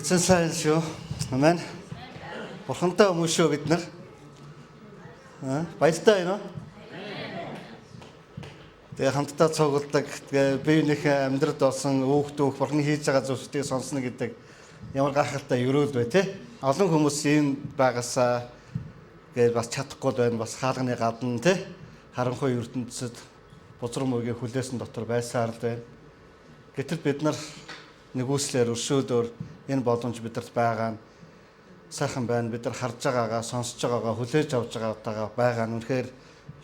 Эцэн сайн шүү. Амен. Бурхантай хүмүүс шүү бид нар. Баяртай байна уу? Тэгээ хамтдаа цугладаг. Тэгээ биенийхээ амьдралд болсон өөхтөөх Бурхны хийж байгаа зүйлсүүдийг сонсно гэдэг ямар гайхалтай өрөөл бай тээ. Олон хүмүүс ийм байгаасаа гээд бас чадахгүй байна. Бас хаалганы гадна тээ. Харанхуй ертөнцид бузар мөгийн хүлээсэн дотор байсаар л байна. Гэтэл бид нар нэгүслэр өршөөлөөр энэ боломж бидэрт байгаа нь сайхан байна. Бид нар харж байгаагаа, сонсож байгаагаа, хүлээж авч байгаа нь үнэхээр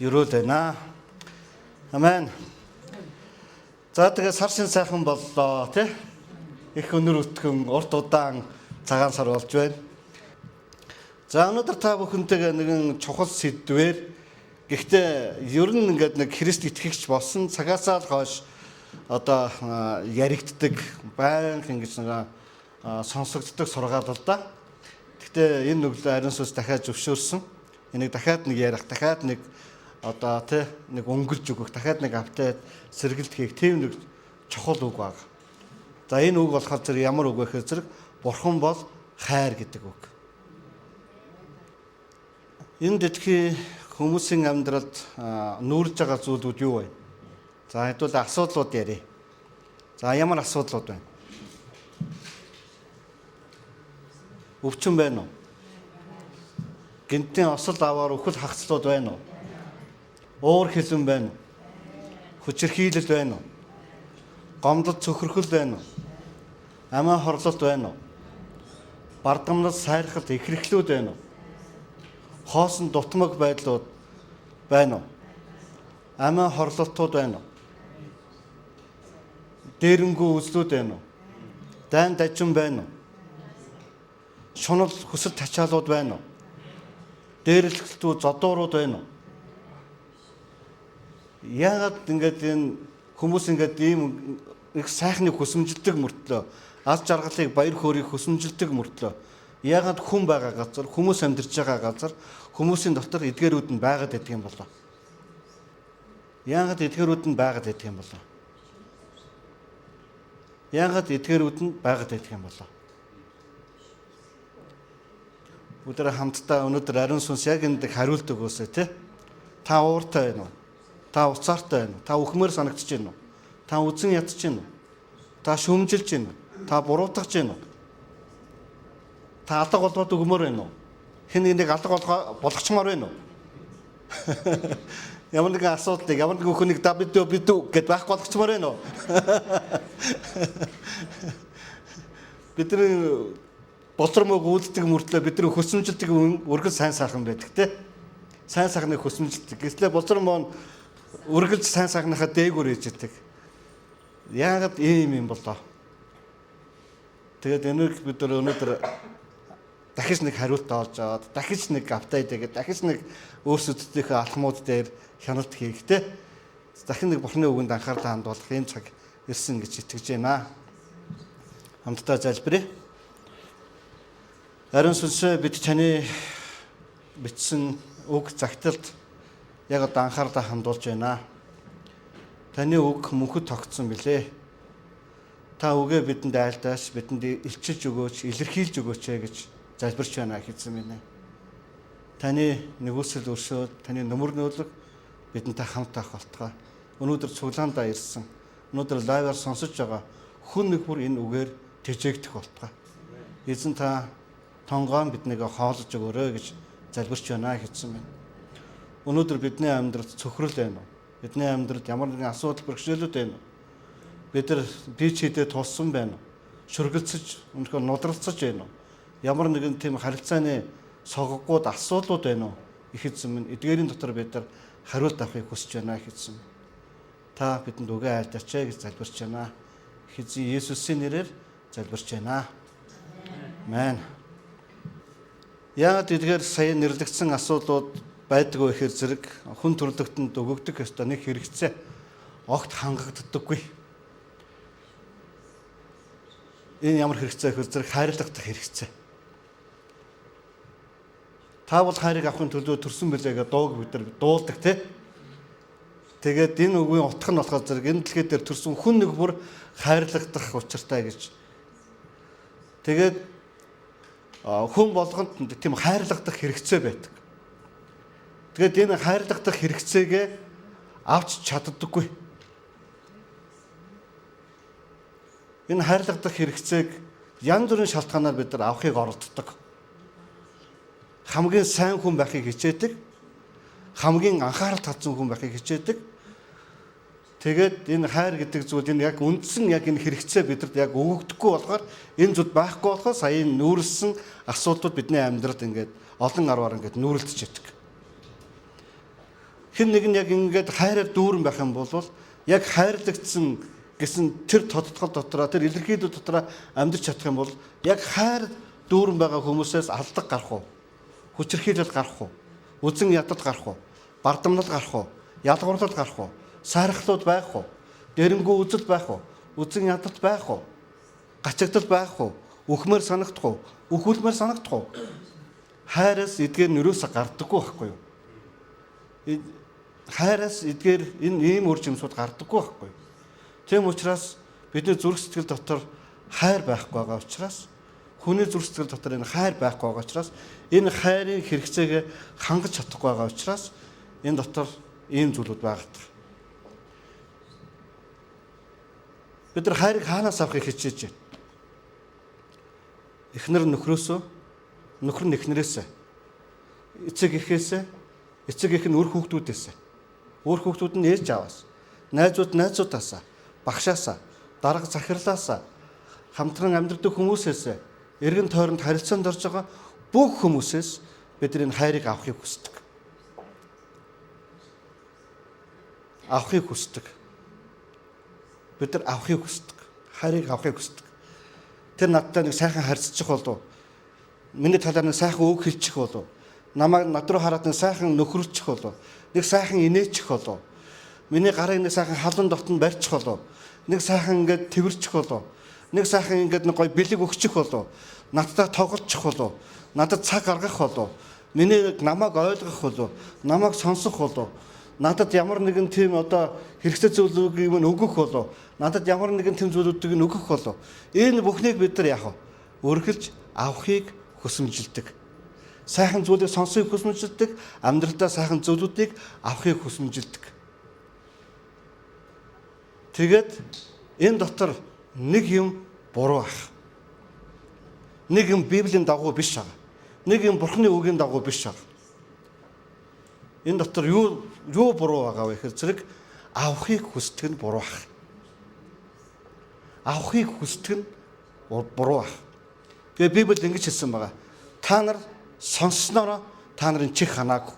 өрөөл байна. Амен. За тэгээ сар шин сайхан боллоо тий. Их өнөр өтгөн урт удаан цагаан сар болж байна. За өнөөдөр та бүхэнтэйгээ нэгэн чухал сэдвээр гэхдээ ер нь ингээд нэг Христ итгэгч болсон цагаасаа л хойш одоо яригддаг байнга ингэж нэг сонсогддог сургаал л да. Гэхдээ энэ нүглээ ариун сүнс дахиад зөвшөөрсөн. Энийг дахиад нэг ярих, дахиад нэг одоо тий нэг өнгөлж өгөх, дахиад нэг автаад сэргэлт хийх тийм нэг чухал үг баг. За энэ үг болохоор зэрэг ямар үг вэ гэхээр зэрэг Бурхан бол хайр гэдэг үг. Энэ дэлхийн хүмүүсийн амьдралд нүүрж байгаа зүйлүүд юу вэ? За хэдүүл асуудлууд ярив. За ямар асуудлууд байна? Өвчин байна уу? Гинтийн осол аваар өхөл хагцлууд байна уу? Уур хилэн байна уу? Хүчирхийлэл байна уу? Гомдол цөхрөхөл байна уу? Амиа хорлолт байна уу? Бардамнал сайрхалт ихрэхлүүд байна уу? Хоосон дутмаг байдлууд байна уу? Амиа хорлолтууд байна уу? Дээрэнгүү үзлүүд байна уу? Дайн дажин байна уу? Шунал хүсэл тачаалууд байна уу? Дээрлэлтүүд зодуурууд байна уу? Яагаад ингэж энэ хүмүүс ингэж ийм их сайхныг хүсэмжилдэг мөртлөө аз жаргалыг баяр хөөргийг хүсэмжилдэг мөртлөө яагаад хүн байгаа газар, хүмүүс амьдарч байгаа газар хүмүүсийн дотор эдгээрүүд нь байгаад байдаг юм болоо? Яагаад эдгээрүүд нь байгаад байдаг юм болоо? Яагаад эдгээрүүд нь байгаад байдаг юм болоо? Өдөр хамтдаа өнөөдөр ариун сүнс яг энд хариулт өгөөсэй тий. Та ууртай байна уу? Та уцаартай байна уу? Та өхмөр санагдаж байна уу? Та үзэн ядж байна уу? Та шүмжилж байна уу? Та буруутгаж байна уу? Та алга болоод өгмөр байна уу? Хэн нэг алга болгочмоор байна уу? Ямар нэгэн асуудлыг, ямар нэгэн хүнийг бидүү гэд байхгүй болгочмоор байна уу? Бидний болцормог үүлдэг мөртлөө бидний хөсөмжилдэг үргэлж сайн сайхан байдаг те. Сайн сайхныг хөсөмжилдэг. Гэвч болцормог үргэлж сайн сайхныхаа дээгүүр ээждэг. Яагаад ийм юм болоо? Тэгээд энийг бид өнөөдөр дахиж нэг хариулт олж аваад, дахиж нэг автаад тэгээд дахиж нэг өөрсдийнхөө алхмууд дээр хяналт хийх те. Дахин нэг Бурхны үгэнд анхаарлаа хандуулах ийм цаг ирсэн гэж итгэж байна. Хамтдаа залбирая. Ариун сүнсээ бид таны бичсэн үг загталд яг одоо анхаарлаа хандуулж байна. Таны үг мөнхөд тогтсон билээ. Та үгээ бидэнд айлдаач, бидэнд илчилж өгөөч, илэрхийлж өгөөч гэж залбирч байна хэзээ минь. Таны нэгүсэл өршөөл, таны нөмөр нөөлөг бидэнтэй хамт байх болтугай. Өнөөдөр цуглаандаа ирсэн. Өнөөдөр лайваар сонсож байгаа хүн нэг бүр энэ үгээр тэжээгдэх болтугай. Эзэн та тонгоон биднийг хоолж өгөөрэй гэж залбирч байна хэзээ минь. Өнөөдөр бидний амьдралд цөхрөл байна уу? Бидний амьдралд ямар нэгэн асуудал бэрхшээлүүд байна уу? Бид нар бие чийдээ туссан байна уу? Шүргэлцэж, өнөхөр нудралцаж байна уу? Ямар нэгэн тийм харилцааны соггууд асуудлууд байна уу? Их эзэн минь эдгээрийн дотор бид нар хариулт авахыг хүсэж байна хэзээ минь. Та бидэнд үгээ айлдаач гэж залбирч байна. Хэзээ Есүсийн нэрээр залбирч байна. Амен. Яагаад эдгээр сая нэрлэгдсэн асуудлууд байдгүй ихэр зэрэг хүн төрлөختөнд өгөгдөх ёстой нэг хэрэгцээ огт хангагддаггүй. Энэ ямар хэрэгцээ ихэр зэрэг хайрлагдах хэрэгцээ. Та бол хайрыг авахын төлөө төрсөн билээ гэдэг дууг бид нар дуулдаг тий. Тэгээд энэ үгийн утга нь болохоор зэрэг энэ дэлхий дээр төрсөн хүн нэг бүр хайрлагдах учиртай гэж Тэгээд хүн болгонд тийм хайрлагдах хэрэгцээ байдаг. Тэгээд энэ хайрлагдах хэрэгцээгээ авч чаддаггүй. Энэ хайрлагдах хэрэгцээг янз бүрийн шалтгаанаар бид нар авахыг оролддог. Хамгийн сайн хүн байхыг хичээдэг. Хамгийн анхаарал татсан хүн байхыг хичээдэг. Тэгээд энэ хайр гэдэг зүйл энэ яг үндсэн яг энэ хэрэгцээ бидэнд яг өгөгдөхгүй болохоор энэ зүйл байхгүй болохоор сая нүүрэлсэн асуудлууд бидний амьдралд ингээд олон арваар ингээд нүүрэлдэж яддаг. Хэн нэг нь яг ингээд хайраар дүүрэн байх юм бол яг хайрлагдсан гэсэн тэр тодтгол дотроо тэр илэрхийлэл дотроо амьдарч чадах юм бол яг хайр дүүрэн байгаа хүмүүсээс алдаг гарах уу? Хүчирхийлэл гарах уу? Үзэн ядад гарах уу? Бардамнал гарах уу? Ялгуурлал гарах уу? Сайрхлууд байх уу? Дэрэнгүү үзэл байх уу? Үзэн ядалт байх уу? Гачигдал байх уу? Үхмээр санагдах уу? Үхүүлмээр санагдах уу? Хайраас эдгээр нөрөөсө гардаггүй байхгүй юу? Хайраас эдгээр энэ ийм үр жимсүүд гардаггүй байхгүй юу? Тийм учраас бидний зүрх сэтгэл дотор хайр байхгүй байгаа учраас хүний зүрх сэтгэл дотор энэ хайр байхгүй байгаа учраас энэ хайрын хэрэгцээгээ хангаж чадахгүй байгаа учраас энэ дотор ийм зүйлүүд байгаа. Бид нар хайрыг хаанаас авахыг хичээж байна? Эхнэр нөхрөөсөө, нөхөр нь эхнэрээсээ, эцэг эхээсээ, эцэг эх нь үр хүүхдүүдээсээ, үр хүүхдүүд нь ээж аваас, найзууд найзуудаасаа, багшаасаа, дарга захирлаасаа, хамтран амьдрдаг хүмүүсээс, эргэн тойронд харилцаанд орж байгаа бүх хүмүүсээс бид энэ хайрыг авахыг хүсдэг. Авахыг хүсдэг. Бид нар авахыг хүсдэг. Хайрыг авахыг хүсдэг. Тэр надтай нэг сайхан харьцчих болов. Миний талаар нэг сайхан үг хэлчих болов. Намайг над руу хараад нэг сайхан нөхөрчих болов. Нэг сайхан инээчих болов. Миний гарыг нэг сайхан халуун дотн барьчих болов. Нэг сайхан ингээд тэрвэрчих болов. Нэг сайхан ингээд нэг гоё бэлэг өгчих болов. Надтай тоглочих болов. Надад цаг гаргах болов. Миний намайг ойлгох болов. Намайг сонсох болов. Надад ямар нэгэн тийм одоо хэрэгцээ зүйлийг юм өгөх болов. Надад ямар нэгэн тийм зүйлүүдийг өгөх болов. Энэ бүхнийг бид нар яах вэ? Өргөлж авахыг хүсэмжилдэг. Сайхан зүйлийг сонсохыг хүсэмжилдэг. Амьдралдаа сайхан зүйлүүдийг авахыг хүсэмжилдэг. Тэгээд энэ дотор нэг юм буруу ах. Нэг юм Библийн дагуу биш байгаа. Нэг юм Бурхны үгийн дагуу биш байгаа. Энэ дотор юу буруу байгаа вэ гэхээр зэрэг авахыг хүсдэг нь буруу ах. Авахыг хүсдэг нь буруу ах. Тэгээ Библи ингэж хэлсэн байгаа. Та нар сонсснороо та нарын чих ханаагүй.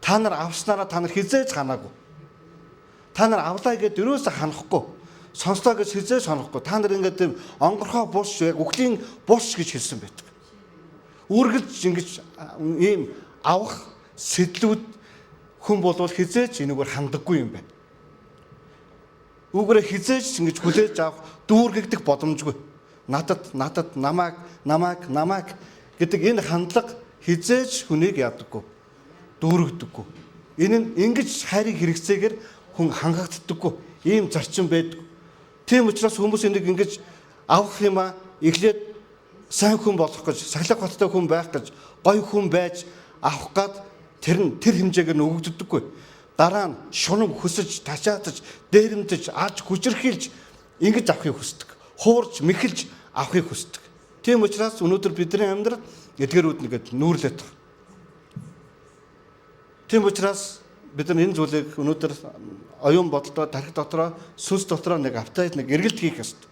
Та нар авснараа та нар хизээж ханаагүй. Та нар авлаа гэдээ юусаа ханахгүй. Сонслоо гэж хизээж ханахгүй. Та нар ингээд тийм онгорхоо бус яг үхлийн бус гэж хэлсэн байдаг. Үргэлж ингэж ийм авах сэтлүүд хүн болвол хизээж энэгээр хандаггүй юм байна. Үүгээрээ хизээж ингэж хүлээж авах дүүргэгдэх боломжгүй. Надад намайг гэдэг энэ хандлага хизээж хүнийг яадаггүй. Дүүргдэггүй. Энэ нь ингэж хайрын хэрэгцээгээр хүн хангагддаггүй. Ийм зарчим байдаг. Тийм учраас хүмүүс энийг ингэж авах юма эхлээд сайн хүн болох гэж, сахилга баттай хүн байх гэж, гоё хүн байж авах гад тэр хэмжээгээр нөгөгддөггүй. Дараа нь шунаг хөсөж, ташаатаж, дээрэмдэж, аж хүчрхийлж ингэж авахыг хүсдэг. Хуурж, мэхэлж авахыг хүсдэг. Тийм учраас өнөөдөр бидний амьдрал эдгээрүүд нэгэд нүүрлээд байна. Тийм учраас бид нар энэ зүйлийг өнөөдөр оюун бодолдоо, тархи дотроо, сүнс дотроо нэг автаад нэг эргэлт хийх ёстой.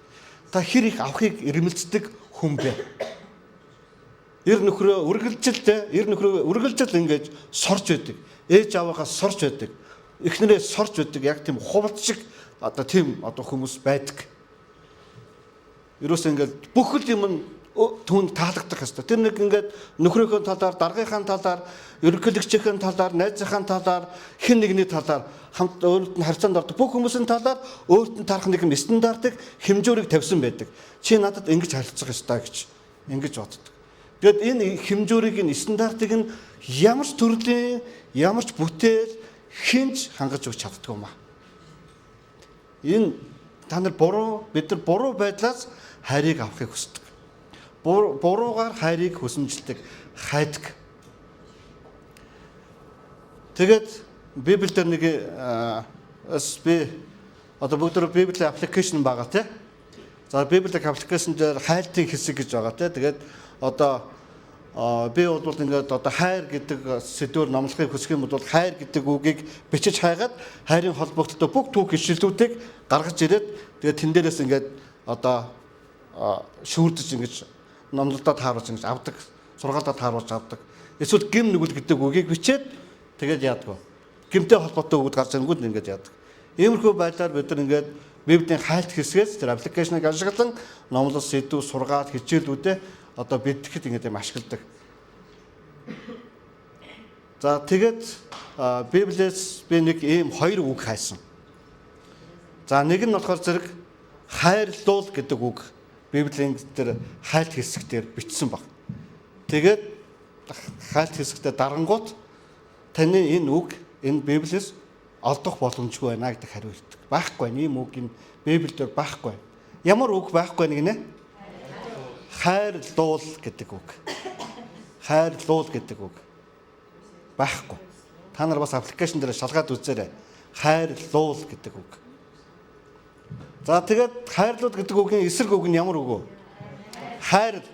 Та хэр их авахыг ирмэлцдэг хүн бэ? Эр нөхрөө үргэлжил ингэж сорж байдаг. Ээж аваагаас сорж байдаг. Эхнэрээс сорж байдаг. Яг тийм хувалт шиг тийм хүмүүс байдаг. Ерөөсөө ингэж бүхэл юм түүнд таалагдах ёстой. Тэр нэг ингээд нөхрийнхөө талаар, даргийнхаа талаар, ерөнхийлөгчийн талаар, найзынхаа талаар, хэн нэгний талаар хамт өөрөнд нь харьцаанд ордог бүх хүмүүсийн талаар өөрт нь тарах нэг юм стандартыг хэмжүүрийг тавьсан байдаг. Чи надад ингэж харилцах ёстой гэж ингэж боддог. Тэгэд энэ хэмжүүрийг энэ стандартыг нь ямар ч төрлийн, ямар ч бүтээл хинж хангаж өгч чаддгүй юм аа. Энэ та нар бид нар буруу байдлаас хайрыг авахыг хүсдэг. буруугаар хайрыг хүсэмжилдэг, хайдаг. Тэгээд Библиэлд нэг би одоо бүгд Библийн аппликейшн байгаа тий. За Библийн аппликейшн дээр хайлтын хэсэг гэж байгаа тий. Тэгээд одоо би бол ингээд одоо хайр гэдэг сэдвээр номлохыг хүсэх юм бол хайр гэдэг үгийг бичиж хайгаад хайрын холбогдолтой бүх түүх ишлэлүүдийг гаргаж ирээд тэгээд тэн дээрээс ингээд одоо шүүрдэж ингэж номлолдод тааруулж ингэж авдаг, сургаалдад тааруулж авдаг. Эсвэл гим нүгэл гэдэг үгийг бичээд тэгээд яадаг. Гимтэй холбоотой үгд гарч ирэнгүүт ингэж яадаг. Иймэрхүү байдлаар бид нар ингээд Библийн хайлт хэсгээс тэр аппликейшнийг ашиглан номлол, сэдв, сургаал, хичээлүүдэд одоо бидэхэд ингэж юм ашигладаг. За тэгээд Библиэс би нэг ийм хоёр үг хайсан. За нэг нь болохоор зэрэг хайрлуул гэдэг үг Библийн тэр хайлт хэсгээр бичсэн баг. Тэгээд хайлт хэсэгтээ дарангуут таны энэ үг энэ Библиэс олдох боломжгүй байна гэдэг хариу ирдэг. Байхгүй ийм үг энэ Библиэлд байхгүй. Ямар үг байхгүй нэг нэ? Хайрлуул гэдэг үг. Хайрлуул гэдэг үг байхгүй. Та нар бас аппликейшн дээр шалгаад үзээрэй. Хайрлуул гэдэг үг. За тэгээд хайрлуул гэдэг үгийн эсрэг үг нь ямар үг вэ? Хайр.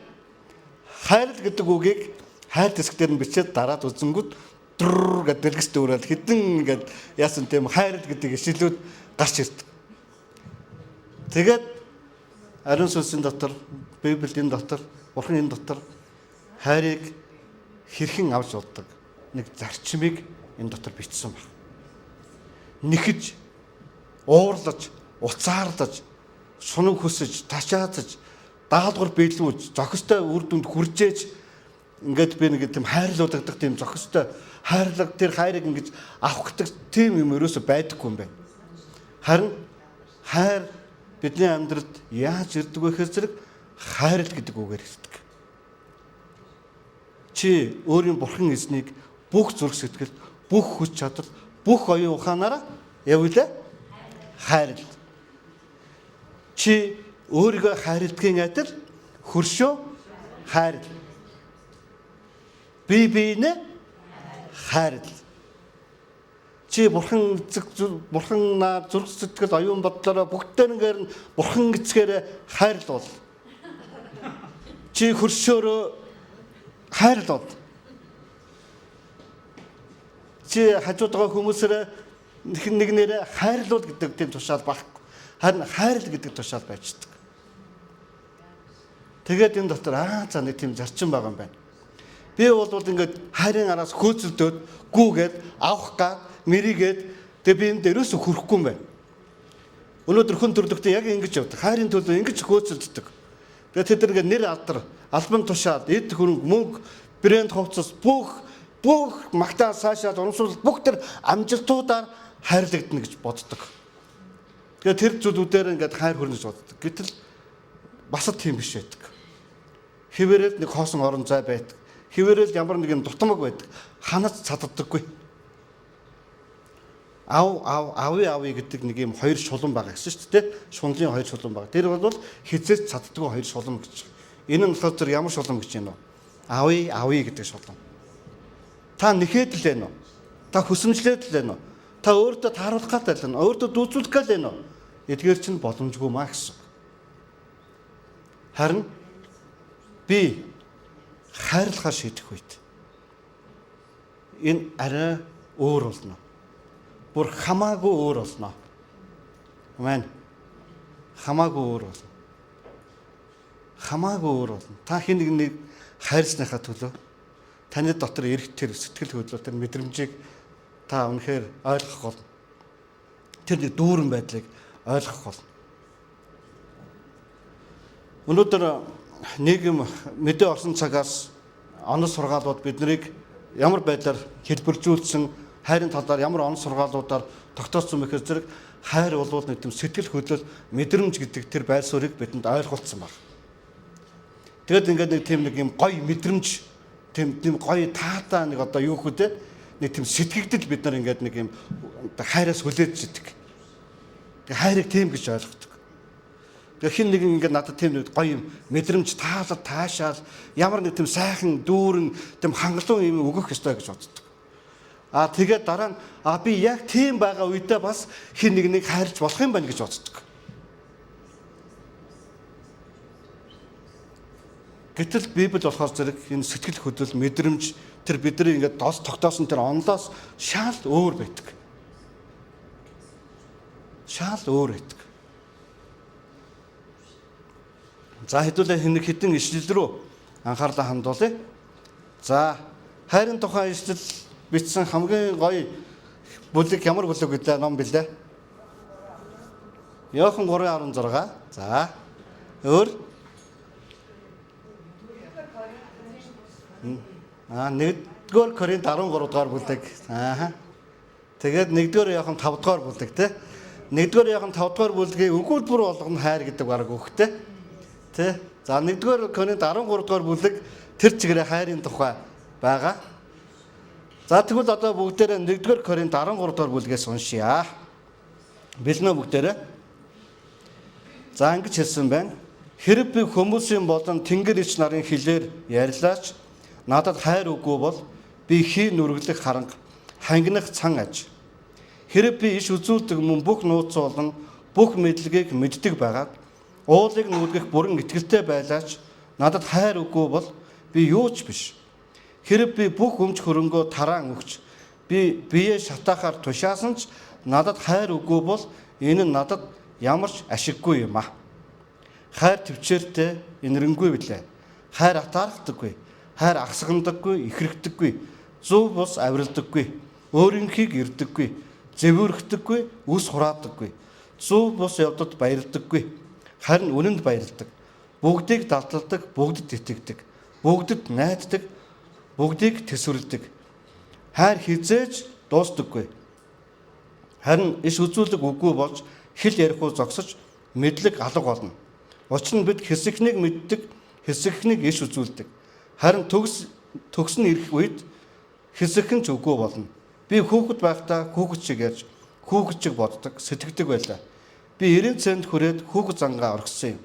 Хайр гэдэг үгийг хайр хэсгээр нь бичээд дараад үзэнгүүт дрррр гэдэг дэлгэстэй өрөөл хэдэн ингээд яасан тийм хайр гэдэг ишлэлүүд гарч ирдэг. Тэгээд ариун сүнсийн дотор, Библийн дотор, Бурхны дотор хайрыг хэрхэн авч уддаг нэг зарчмыг энэ дотор бичсэн байна. Нэхэж, уурлаж, уцаарлаж, сунаг хөсөж, ташаазаж, даалгавар биелүүлж, зохистой үр дүнд хүржээж ингээд би нэг тийм хайрлуулдаг тийм зохистой хайрлаг тэр хайрыг ингэж авах гэдэг тийм юм ерөөсөй байдаггүй юм байна. Харин хайр бидний амьдралд яаж ирдэг вэ гэхээр зэрэг хайрл гэдэг үгээр ирдэг. Чи өөрийн бурхан эзнийг бүх зүрх сэтгэл, бүх хүч чадал, бүх оюун ухаанаараа явуулаа хайрл. Чи өөрийгөө хайрладгийн адил хөршөө хайрл. Бие биенээ хайрл. Чи бурханаа зүрх сэтгэл оюун бодлороо бүгдээрнгээр нь бурхан эцгээр хайрлуул. Чи хөршөөрөө хайрлуул. Чи хажууд байгаа хүмүүсээр нэг нэрээ хайрлуул гэдэг тийм тушаал байхгүй. Харин хайрл гэдэг тушаал байждаг. Тэгээд энэ дотор за нэг тийм зарчим байгаа юм байна. Би бол ингээд хайрын араас хөөцөлдөөд гүүгээд авах гад мэрийгээд тэгээ би энэ дээрээс хүрхгүй юм байна. Өнөөдөр хүн төрлөختөө яг ингэж явдаг. Хайрын төлөө ингэж хөөцөлддөг. Тэгээ тэд нар нэр алдар, албан тушаал, эд хөрөнгө, мөнгө, брэнд хувцас бүх магтаа цаашаа урамшуул бүх тэр амжилтуудаар хайрлагдана гэж боддог. Тэгээ тэр зүйлүүдээр ингээд хайр хүрнэ гэж боддог. Гэтэл бас тийм биш байдаг. Хэвээрэл нэг хоосон орон зай байдаг. Хэвээрэл ямар нэг юм дутмаг байдаг. Ханаж цаддаггүй. Ави гэдэг нэг юм хоёр шулан байгаа гэсэн шүү дээ. Шунлын хоёр шулан байгаа. Тэр бол хизээс цаддаггүй хоёр шулан гэж. Энэ нь болохоор ямар шулан гэж байна вэ? Ави гэдэг шулан. Та нэхэд л байна уу? Та хүсэмжлээд л байна уу? Та өөртөө тааруулах гал байна уу? Өөртөө дүүцүүлэх гал байна уу? Эдгээр чинь боломжгүй маа гэсэн. Харин би хайрлахаар шийдэх үед энэ арай өөр болно. Бүр хамаагүй өөр болно. Амен. Хамаагүй өөр болно. Хамаагүй өөр болно. Та хэн нэг хайрласныхаа төлөө таны дотор эрх тэр сэтгэл хөдлөл тэр мэдрэмжийг та үнэхээр ойлгох болно. Тэр нэг дүүрэн байдлыг ойлгох болно. Өнөөдөр нийгэм мэдээ орсон цагаас онос сургаалууд биднийг ямар байдлаар хэлбэржүүлсэн хайрын талаар ямар онос сургаалуудаар тогтоосон мэхээр зэрэг хайр болвол нэг тийм сэтгэл хөдлөл мэдрэмж гэдэг тэр байр суурийг бидэнд ойлгуулсан байна. Тэгэд ингээд нэг тийм нэг юм гоё мэдрэмж тийм гоё таатай нэг одоо юу хөө те нэг тийм сэтгэгдэл бид нар ингээд нэг юм хайраас хүлээж идэг. Тэг хайрыг тийм гэж ойлгодог. Тэгээ хин нэг ингээд надад тийм гоё юм мэдрэмж таалал таашаал ямар нэг тийм сайхан дүүрэн тийм хангалуун юм өгөх ёстой гэж боддог. Тэгээд дараа нь би яг тийм байгаа үедээ бас хин нэг хайрлж болох юм байна гэж боддог. Гэтэл Библи болохоор зэрэг энэ сэтгэл хөдлөл мэдрэмж тэр бидний ингээд дос тогтоосон тэр онлоос шал өөр байдаг. Шал өөр байдаг. За хэдүүлээ хэдэн ишлэл рүү анхаарлаа хандуулъя. За хайрын тухай ишлэл бичсэн хамгийн гоё бүлэг ямар бүлэг вэ? Ном билээ. Иохан 3:16. За өөр 1-р Коринт 13 дугаар бүлэг. Тэгээд 1-р Иохан 5 дугаар бүлэг те. 1-р Иохан 5 дугаар бүлгийн өгүүлбэр болгоно хайр гэдэг баг өгөхтэй. Тэ. За 1-р Коринт 13 дугаар бүлэг тэр чигээрээ хайрын тухай байгаа. За тэгвэл одоо бүгдээрээ 1-р Коринт 13 дугаар бүлгээс уншъя. Бэлнэ бүгдээрээ. За ингэж хэлсэн байна. Хэрэг би хүмүүсийн болон тэнгэр ич нарын хэлээр ярьлаач надад хайр үгүй бол би хий нүргэлэх харанга хангинах цан аж. Хэрэг би иш үзүүлдэг мөн бүх нууц болон бүх мэдлэгийг мэддэг байгаад уулыг нүүлгэх бүрэн итгэлтэй байлаач надад хайр үгүй бол би юу ч биш. Хэрэг би бүх өмч хөрөнгөө тараан өгч би бие шатаахаар тушаасан ч надад хайр үгүй бол энэ нь надад ямар ч ашиггүй юм а. Хайр төвчээртэй инэрэнгүй билээ. Хайр атаардаггүй. Хайр агсгандаггүй, ихрэгдэггүй, зөв бус авиралдаггүй, өөрийнхийг ирдэггүй, зэвүүрхдэггүй, үс хураадаггүй, зөв бус явдад баярладаггүй, харин үнэнд баярладаг, бүгдийг далталдаг, бүгдэд итгэдэг, бүгдэд найддаг, бүгдийг тэсвэрлэдэг. Хайр хизээж дуустдаггүй. Харин иш үзүүлэг үгүй болж хэл ярихуу зогсож мэдлэг алга болно. Учир нь бид хэсэгнийг мэддэг, хэсэгнийг иш үзүүлдэг. Харин төгс нь ирэх үед хэсэгхэн ч үгүй болно. Би хүүхэд байхдаа хүүхэд шиг ярьж, хүүхэд шиг боддог, сэтгэдэг байлаа. Би 90 цент хүрээд хүүхэд зангаа орхисон юм.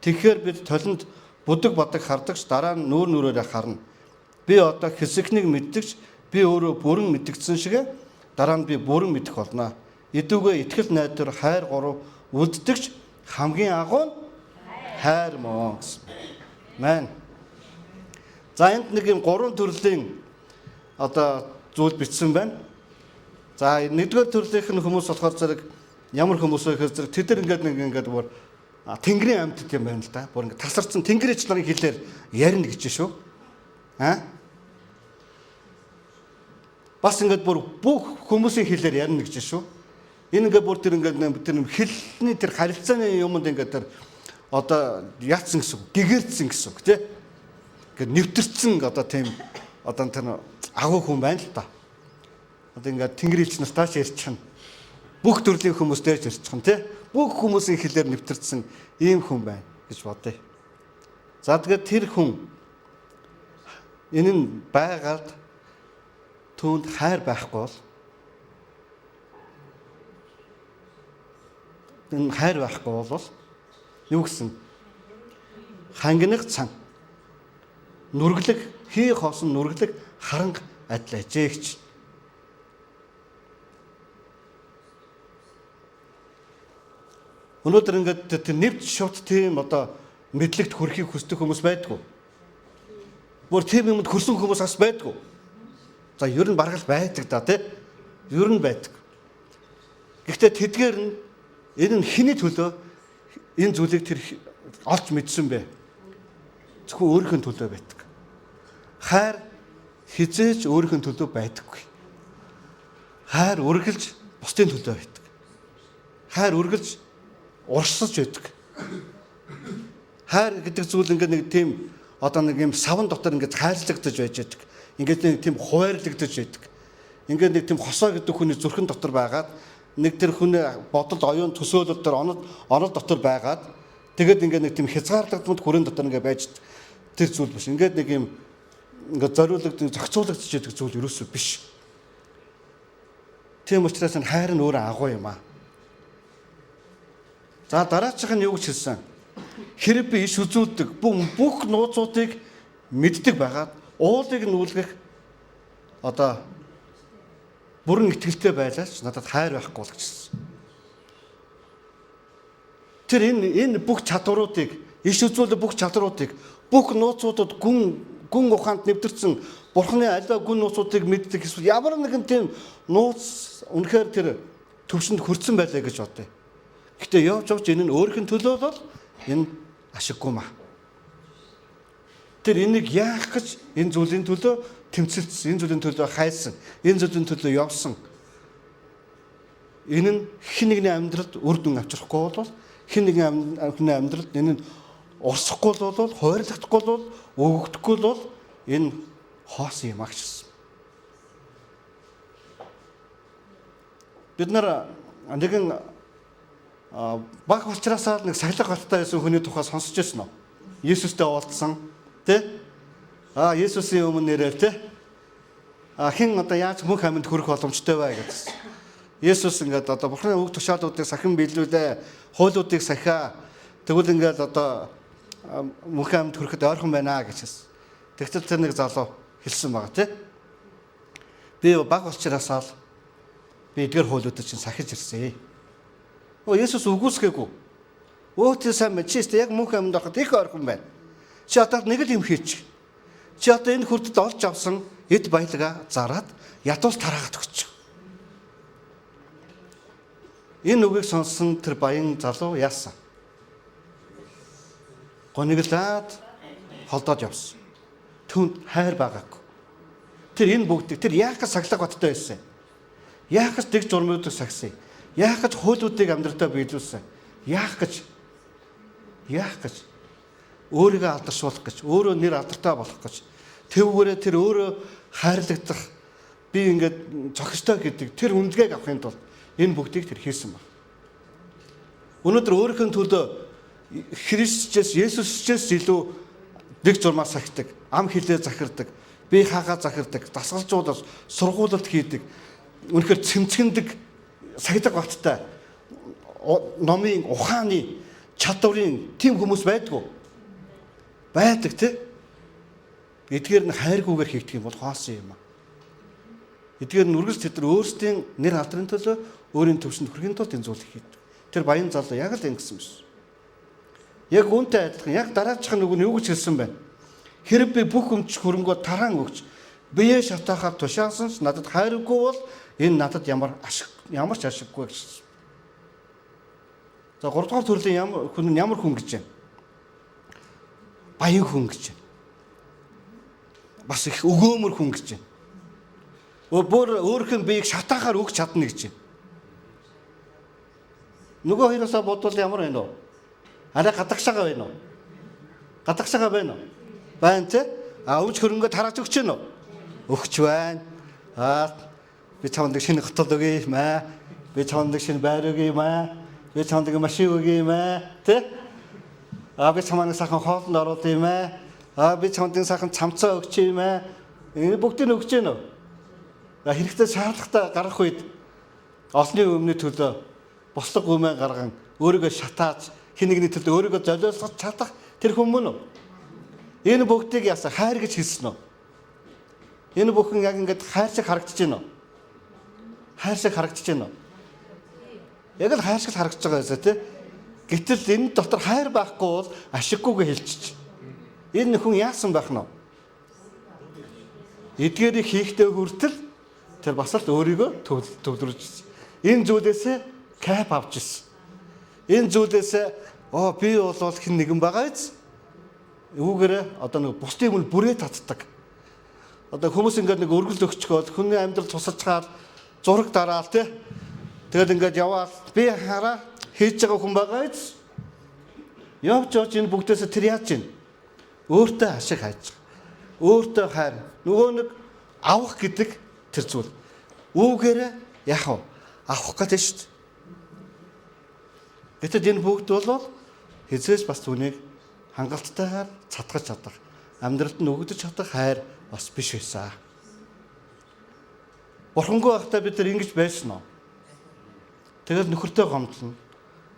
Тэгэхээр бид толинд бүдэг бодог хардагч дараа нь нүүр нүрээрээ харна. Би одоо хэсэгнийг мэддэгч би өөрөө бүрэн мэдгдсэн шиг дараа нь би бүрэн мэдэх болно. Идүүгээ итгэл найдвар хайр гурав үлддэгч хамгийн агуу хайр мөн гэсэн. Амен. За энд нэг юм 3 төрлийн одоо зүйл бичсэн байна. За 1-р төрлийнх нь хүмүүс болохоор зэрэг ямар хүмүүс вэ гэхээр зэрэг тэд нар ингээд бүр тэнгэрийн амьтд юм байна л да. Бүр ингээд тасарсан тэнгэрийн нарын хэлээр ярина гэж шүү. Бас ингээд бүр бүх хүмүүсийн хэлээр ярина гэж шүү. Энэ ингээд бүр тэр хэлний тэр харилцааны юмд ингээд тэр одоо яатсан гэсэн, гэгэрдсэн гэсэн үг тий. Ингээд нэвтэрсэн одоо тийм одоо тэр агуу хүн байна л та. Одоо ингээд тэнгэр элч нартай ч ярьж чана. Бүх төрлийн хүмүүстэй ч ярьж чана тий. Бүх хүмүүсийн хэлээр нэвтэрсэн ийм хүн байна гэж бодъё. За тэгээд тэр хүн энэ нь байгаад түүнд хайр байхгүй бол энэ хайр байхгүй бол юу гэсэн хангинах цан нүргэлэг хий хоосон нүргэлэг харанга адил ажээгч. Өнөөдөр ингээд тэр нэвч шувт тийм одоо мэдлэгт хүрэхийг хүсдэг хүмүүс байдгүй. Бүр тийм юмд хүрсэн хүмүүс бас байдгүй. За ер нь бараг л байдаг да тий. Ер нь байдаг. Гэхдээ тэдгээр нь энэ нь хэний төлөө энэ зүйлийг тэр олж мэдсэн бэ? Зөвхөн өөрийнхөө төлөө байдаг. Хайр хизээч өөрийнхөө төлөө байдаггүй. Хайр үргэлж бусдын төлөө байдаг. Хайр үргэлж урсаж байдаг. Хайр гэдэг зүйл ингээд нэг тийм одоо нэг юм савн дотор ингээд хайрлагдаж байж байдаг. Ингээд нэг тийм хуваарлагдаж байдаг. Ингээд нэг тийм хосоо гэдэг хүний зүрхэн дотор байгаад нэг тэр хүний бодолд оюун төсөөлөл төр онол дотор байгаад тэгээд ингээд нэг тийм хязгаарлагдмал хүрээнд дотор ингээд байж тэр зүйл биш. Ингээд нэг юм ингээд зориулагдсан зохицуулагдж байдаг зүйл ерөөсөө биш. Тийм учраас хайр нь өөрөө агуу юм аа. За дараачих нь юу гэж хэлсэн? Хэрэг би иш үзүүлдэг бүх нууцуудыг мэддэг байгаад уулыг нүүлгэх одоо бүрэн итгэлтэй байлаач надад хайр байхгүй л гэсэн. Тэр энэ бүх чадваруудыг иш үзүүлэх бүх чадваруудыг бүх нууцуудад гүн ухаанд нэвтэрсэн Бурхны аливаа гүн нууцуудыг мэддэг эсвэл ямар нэгэн тийм нууц үнэхээр тэр төвшөнд хүрсэн байлаа гэж бодъё. Гэтэ явж энэ нь өөрийнх нь төлөө бол энэ ашиггүй маа. Тэр энийг яах гэж энэ зүйлийн төлөө тэмцэлсэн, энэ зүйлийн төлөө хайсан, энэ зүйлийн төлөө явсан. Энэ нь хэн нэгний амьдралд үр дүн авчрахгүй бол хэн нэгний амьдралд энэ нь урсахгүй бол хойрлогдохгүй бол өгөгдөхгүй бол энэ хоосон юм агчсан. Бид нар нэгэн баг болчраасаа нэг сахилга баттай байсан хүний тухай сонсч байсан уу? Есүстэй уулзсан, тэ? Есүсийн өмнө нэрээр тэ? Хэн одоо яаж мөнх амьд хүрэх боломжтой вэ гэсэн. Есүс ингээд одоо Бурхны үг тушаалуудыг сахин биелүүлээ, хуулиудыг сахиа. Тэгвэл ингээд одоо мөнх амьд хүрэхэд ойрхон байна гэж хэлсэн. Тэгтэл тэр нэг залуу хэлсэн байгаа тий. Би баг болчраасаа л би эдгээр хуулиудыг чинь сахиж ирсэн. Есүс үгүйсгээгүй. Өөтөө сайн мэд чи яг мөнх амьд ороход их ойрхон байна. Чи одоо нэг л юм хийчих. Чи одоо энэ хүрдэд олж авсан эд баялгаа зараад ядуул тараагаад өгч. Энэ үгийг сонссон тэр баян залуу яасан? Гониглаад холдоод явсан. Түүнд хайр байгаагүй. Тэр энэ бүгдийг тэр яах гэж сахилга баттай байсан? Яах гэж дэг журмуудыг сахисан? Яах гэж хуулиудыг амьдралдаа биелүүлсэн? Яах гэж өөрийгөө алдаршуулах гэж, өөрөө нэр алдартай болох гэж, тэвгээрээ тэр өөрөө хайрлагдах, би ингээд зохистой гэдэг тэр үнэлгээг авахын тулд энэ бүгдийг тэр хийсэн байна. Өнөөдөр өөрийнхөө төлөө Христчээс, Есүсчээс илүү дэг журмаа сахидаг, ам хилээ захирдаг, бие хаагаа захирдаг, дасгалжуулаад сургуулалт хийдэг, үнэхээр цэмцгэндэг сахидаг баттай номын ухааны чадварын тийм хүмүүс байдгүй. Байдаг тий. Эдгээр нь хайргүйгээр хийгдэх юм бол хоосон юм аа. Эдгээр нь үргэлж тэд өөрсдийн нэр алдрын төлөө өөрийн төвшөнд хүрэхин тулд энэ зүйлийг хийдэг. Тэр баян залуу яг л ингэсэн биш. Яг үүнтэй адилхан яг дараачих нэг нь юу гэж хэлсэн байна. Хэрэг би бүх өмч хөрөнгөө тараан өгч бие шатаахаар тушаасан ч надад хайргүй бол энэ надад ямар ч ашиггүй гэж. За 3 дугаар төрлийн ямар хүн гэж байна? Баян хүн гэж байна. Бас их өгөөмөр хүн гэж байна. Өөрийнх нь биеийг шатаахаар өгч чадна гэж байна. Нөгөө хоёроосоо бодвол ямар байна вэ? Арай гадагшаага байна уу? Гадагшаага байна уу? Байна те? Өмч хөрөнгөө тарааж өгч байна уу? Өгч байна. Би чамд шинэ хотол өгье юм аа. Би чамд шинэ байр өгье юм аа. Би чамд машин өгье юм аа. Тэ? Би чамд сайхан хоолнд оруулах юм аа. Би чамд сайхан цамцаа өгч юм аа. Энэ бүгдийг өгч гэнэ үү? Хэрэгтэй шаардлагатай гарах үед олонний өмнө төлөө бослог өмнө гарган өөрийгөө шатааж хэн нэгний төлөө өөрийгөө золиослох чадах тэр хүмүүс үү? Энэ бүгдийг яасан хайр гэж хэлсэн үү? Энэ бүхэн яг ингээд хайр шиг харагдаж байна уу? Хайр шиг харагдаж байна уу? Яг л хайр шиг харагдаж байгаа юмсаа тий. Гэтэл энэ дотор хайр байхгүй бол ашиггүйгээ хэлчих. Энэ хүн яасан байх нь вэ? Эдгээрийг хийхдээ хүртэл тэр бас л өөрийгөө төвлөрж. Энэ зүйлээсээ кайф авч ирсэн. Энэ зүйлээсээ би бол хэн нэгэн байгаа биз? Үүгээрээ одоо нэг бусдын өмнө бүрээ татдаг. Одоо хүмүүс ингээд нэг өргөл өгчгөөл хүний амьдрал тусалцгаар зураг дараал тий. Тэгэл ингээд яваал би хараа хийж байгаа хүн байгаа биз? Явж энэ бүгдээсээ тэр яаж чинь? Өөртөө ашиг хайж байгаа. Өөртөө хайр. Нөгөө нэг авах гэдэг тэр зүйл. Үүгээрээ яах вэ? Авах гэдэг шүү дээ. Гэтэл энэ бүгд бол хизээж бас түүнийг хангалттайгаар цатгаж чадах, амьдралд нь өгдөж чадах хайр бас биш байсан. Бурхангүй байхдаа бид нар ингэж байсан уу? Тэгэл нөхөртэй гомдлно.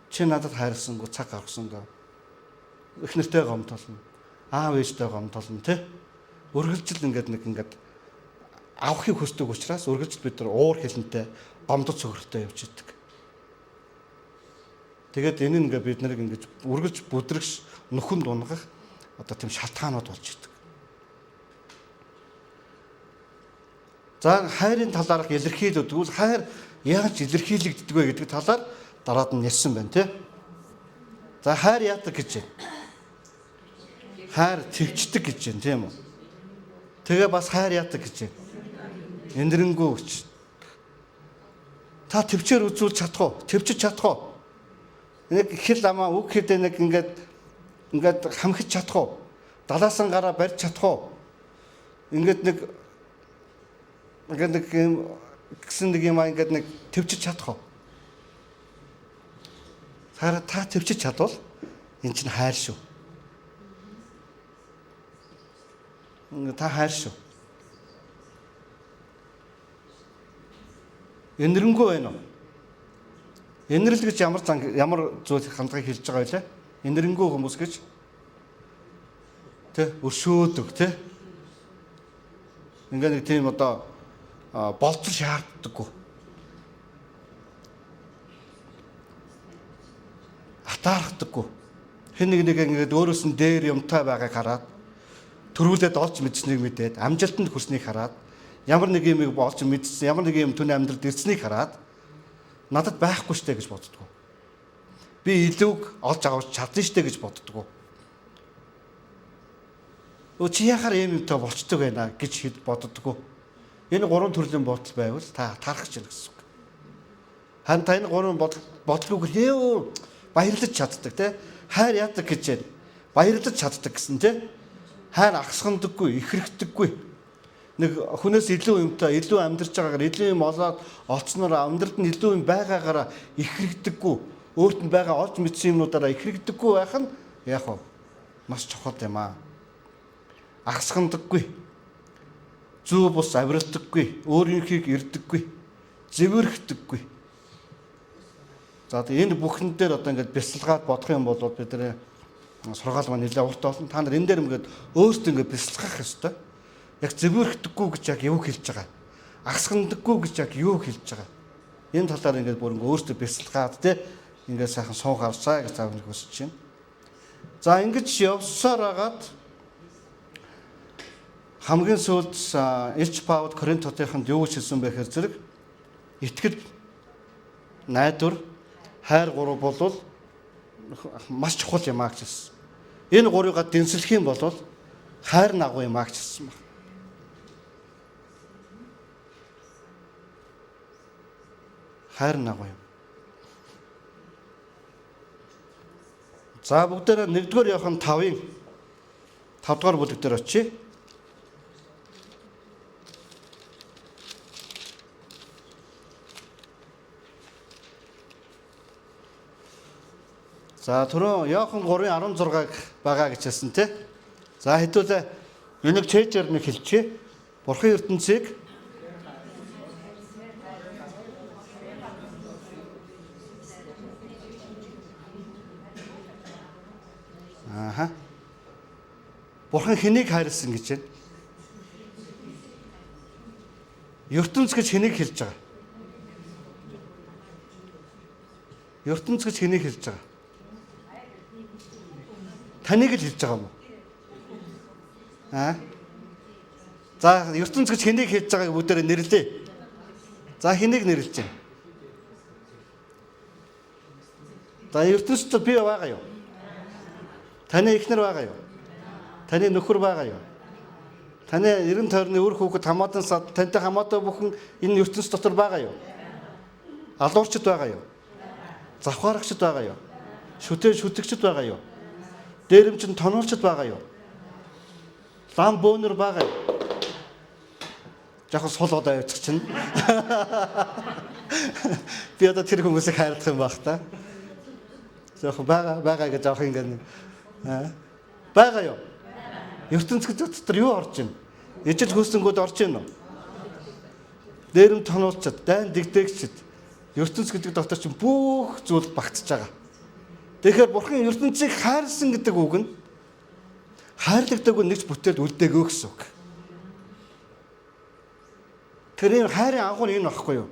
Чи надад хайрласангүй цаг гаргасангүй. Их нэртэй гомдолно. Аав ээжтэй гомдолно тий. Үргэлжил ингээд авахыг хүсдэг учраас үргэлжил бид нар уур хилэнтэй гомдод цогролтой явж идэг. Тэгээд энэ нь бид нарыг ингэж үргэлж бүдрэгш нөхөн дунгах одоо тийм шалтгаанууд болж идэг. За хайрын талаарх илэрхийлэл тэгвэл хайр яаж илэрхийлэгддэг вэ гэдэг талаар дараад нь ярьсан байна тий. За хайр яадаг гэж байна. Хайр төвчдөг гэж байна тийм үү. Тэгээ бас хайр яадаг гэж байна. Эндэрэнгүү гэж. Та төвчээр үзүүлж чадах уу? Төвчж чадах уу? Нэг хэл амаа үг хэдэ нэг ингээд хамхиж чадах уу? Далаасан гараа барьж чадах уу? Ингээд нэг гэсэн нэг юм ингээд нэг төвчж чадах уу? Та төвчж чадвал энэ чинь хайр шүү. Та хайр шүү. Энэрэнгүй байна уу? Энэрл гэж ямар зүйл хандлагыг хэлж байгаа вэ? Энэрэнгүй хүмүүс гэж тэ өршөөдөг тэ. Ингээ нэг тийм одоо болцол шаарддаггүй. Атаардаггүй. Хэн нэг ингээд өөрөөс нь дээр юмтай байгааг хараад төрүүлээд олж мэдсэнийг мэдээд амжилтанд хүрснийг хараад ямар нэг юм олж мэдсэн, ямар нэг юм түүний амьдралд ирснийг хараад надад байхгүй штэ гэж боддгоо. Би илүүг олж авч чадсан штэ гэж боддгоо. Чи яхаар юмтай болцдог байна гэж боддгоо. Энэ гурван төрлийн бодол байвал та тарах чинь гэсэн үг. Хан та энэ гурван бодлогоор баярлаж чаддаг те. Хайр яадаг гэж байна. Баярлаж чаддаг гэсэн те. Хайр агсгандаггүй, ихрэгдэггүй. Нэг хүнээс илүү юмтай, илүү амьдарч байгаагаар, илүү юм олоод олцноор амьдралд нь илүү юм байгаагаараа ихрэгдэггүй. Өөрт нь байгаа олж мэдсэн юмнуудаараа ихрэгдэггүй байх нь яг нь маш чухал юм аа. Агсгандаггүй. Зүү бус авиралдаггүй, өөрийнхийг ирдэггүй, зэвэрхдэггүй. За энэ бүхэн дээр одоо ингээд бясалгаад бодох юм бол бид нэр сургаал маань нэлээд урт болно. Та нар энэ дээр ингээд өөрсдөө ингээд бясалгах ёстой. Яг зэвэрхдэггүй гэж яг юу хэлж байгаа? Агсгандаггүй гэж яг юу хэлж байгаа? Энэ талаар ингээд бүр ингээд өөрсдөө бясалгаад те ингээд сайхан суух авсаа гэж заавал хүсэж байна. За ингэж явсаар агаад хамгийн сүүлд Илч Паул Коринтотынд юу гэж хэлсэн бэ гэхээр зэрэг итгэл, найдвар, хайр гурав бол маш чухал юм аа гэж хэлсэн. Энэ гурыгаа дэнслэх юм бол хайр нагуу юм аа гэж хэлсэн байна. Хайр нагуу юм. За бүгдээрээ 1-р Иохан 5-ын 5-р бүлэг дээр очие. За түрүү Иохан 3:16-г байгаа гэж хэлсэн тий. За хэдүүлээ энийг чэйжээр нэг хэлчихье. Бурхан ертөнцийг Бурхан хэнийг хайрлсан гэж байна? ертөнц гэж хэнийг хэлж байгаа? ертөнц гэж хэнийг хэлж байгаа? Таныг л хэлж байгаа юм уу? За ертөнц гэж хэнийг хэлж байгааг бүгдээрээ нэрлэе. За хэнийг нэрлэж байна? За ертөнцид би байгаа юу? Таны эхнэр байгаа юу? Таны нөхөр байгаа юу? Таны 90 тойрны үр хүүхэд хамаатан сад тантай хамаатай бүхэн энэ ертөнц дотор байгаа юу? Алуурчд байгаа юу? Завхаарагчд байгаа юу? Шүтэгчд байгаа юу? Дээрэмчин тоноолчд байгаа юу? Лам бөөнөр байгаа юу? Жохо сул одоо явчих чинь. Би одоо тэр хүмүүсийг хайрлах юм баг та. Жохо байгаа гэж жоох ингэ. Байгаа юу? ертөнц дотор юу орж байна? Ижил хөөсөнгүүд орж байна уу? Дээрэм тоноолчд, дайн дэгдээгчд ертөнц гэдэг дотор чинь бүх зүйл багтж байгаа. Тэгэхээр Бурхан ертөнцийг хайрлсан гэдэг үг нь хайрлагдаг нэгж бүтээлд үлдээгөө гэсэн үг. Тэр энэ хайрын агуу нь энэ багхгүй юу?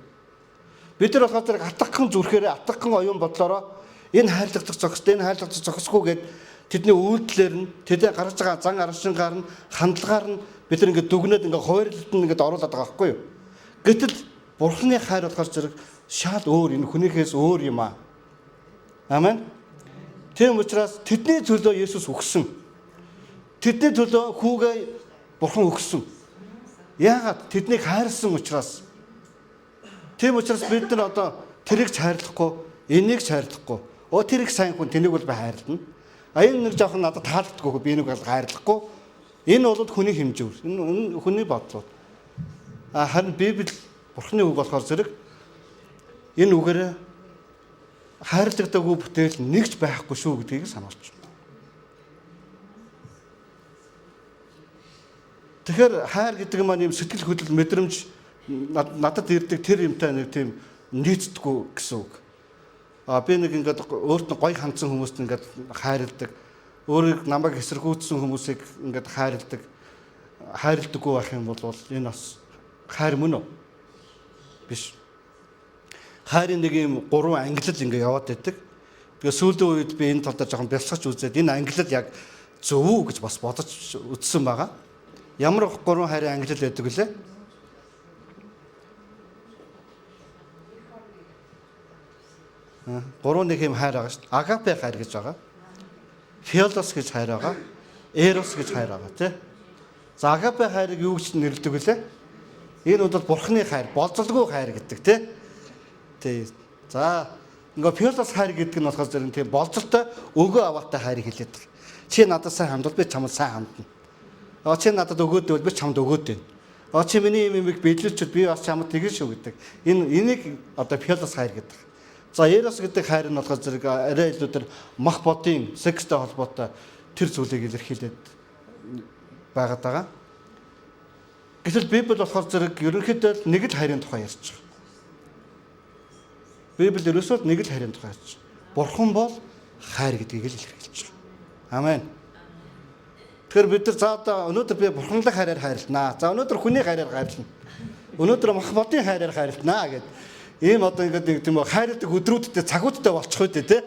Бид нар болохоор зэрэг атгахын зүрхээрээ атгахын оюун бодлороо энэ хайрлагдах зохистой, энэ хайрлагдах зохисгүй гэд тэдний үйлдэлээр нь тэдний гаргаж байгаа зан аршингаар нь хандлагаар нь бид нар ингээд дүгнээд ингээд хуваарлалт нь ингээд оруулаад байгаа байхгүй юу? Гэтэл Бурханы хайр болохоор зэрэг шал өөр, энэ хүнийхээс өөр юм аа. Амен. Тийм учраас тэдний төлөө Есүс өгсөн. Тэдний төлөө хүүгээ Бурхан өгсөн. Яагаад? Тэднийг хайрлсан учраас. Тийм учраас бид нар одоо тэрийг хайрлахгүй, энийг хайрлахгүй. Тэр их сайн хүн, тэнийг бол би хайрлана. Энэ нэг жоохон надад таалагддаггүй, би энийг бол хайрлахгүй. Энэ бол хүний хэмжүүр. Энэ хүний бодлоо. Харин Библи Бурханы үг болохоор зэрэг энэ үгээр хайрлагддаг үг бүтээл нэгч байхгүй шүү гэдгийг сануулж байна. Тэгэхээр хайр гэдэг маань юм сэтгэл хөдлөл мэдрэмж надад ирдэг тэр юмтай нэг тийм нийцдэггүй гэсэн үг. Би нэг ингээд өөрт нь гоё хандсан хүмүүст ингээд хайрладаг. Өөрийг намайг эсэргүүцсэн хүмүүсийг ингээд хайрладаггүй байх юм бол энэ бас хайр мөн үү? Биш. Хайрын нэг юм 3 ангилал ингээд яваад байдаг. Тэгээ сүүлийн үед би энэ талдаа жоохон бэлсгэж үзээд энэ ангилал яг зөв үү гэж бас бодож үзсэн байгаа. Ямар 3 хайрын ангилал байдаг вүлээ? Гурван нэг юм хайр байгаа шүү дээ. Агапе хайр гэж байгаа. Филос гэж хайр байгаа. Эрос гэж хайр байгаа тий. За агапе хайрыг юу гэж нэрлэдэг вүлээ? Энэ бол Бурханы хайр, болзолгүй хайр гэдэг тий. Тий. За ингээ филос хайр гэдэг нь болохоор зэрэг тийм болзолтой өгөө аваатай хайрыг хэлээд байгаа. Чи надад сайн хандвал би чамд сайн хандна. Чи надад өгөөд би чамд өгөөд байна. Чи миний юмыг биелүүлчихэд би бас чамд тэгэн шүү гэдэг. Энийг одоо филос хайр гэдэг. За Эрос гэдэг хайр нь болохоор зэрэг арай илүү тэр мах бодын секстэй холбоотой тэр зүйлийг илэрхийлээд байгаад байгаа. Гэтэл Библи болохоор зэрэг ерөнхийдөө нэг л хайрын тухай ярьж байгаа. Библи ерөөсөө нэг л хайрын тухай ярьж байгаа. Бурхан бол хайр гэдгийг л илэрхийлж байгаа. Амен. Тэгэхээр бид нар за одоо өнөөдөр би бурханлаг хайраар хайрлнаа. За өнөөдөр хүний хайраар хайрлна. Өнөөдөр мах бодын хайраар хайрлнаа гэдэг. Ийм одоо ингээд нэг тийм хайрладаг өдрүүдтэй цагуудтай болчих үү те.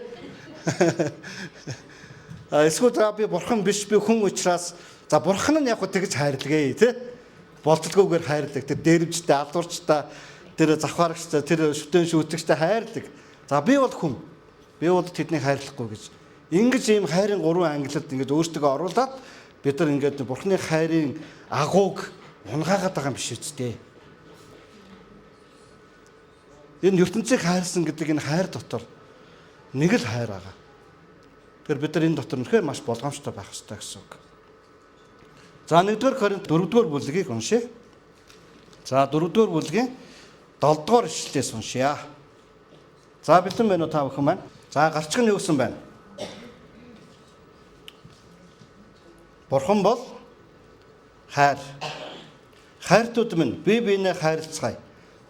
Эсвэл би бурхан биш би хүн учраас за бурхан нь яг хөө тэгж хайрлагээ те. Болцолгүйгээр хайрладаг. Тэр дээрвчтэй, алдуурчтай, тэр завхаарчтай, тэр шүтэн шүүтэгчтэй хайрладаг. За би бол хүн. Би бол тэднийг хайрлахгүй гэж. Ингэж ийм хайрын 3 ангилалд ингээд өөртөө оруулаад бид нар ингээд бурханы хайрын агууг унгаагаад байгаа юм биш үстэй. Энэ ертөнцийг хайрлсан гэдэг энэ хайр дотор нэг л хайр байгаа. Тэгэхээр бид нар энэ дотор үнэхээр маш болгоомжтой байх хэрэгтэй гэсэн үг. За 1-р Коринт 4-р бүлгийг уншъя. За 4-р бүлгийн 7-р ишлэлээс уншъя. За бэлэн байна уу та бүхэн маань? За гарчиг нь юу гэсэн байна? Бурхан бол хайр. Хайртууд минь бие биенээ хайрлцгаая.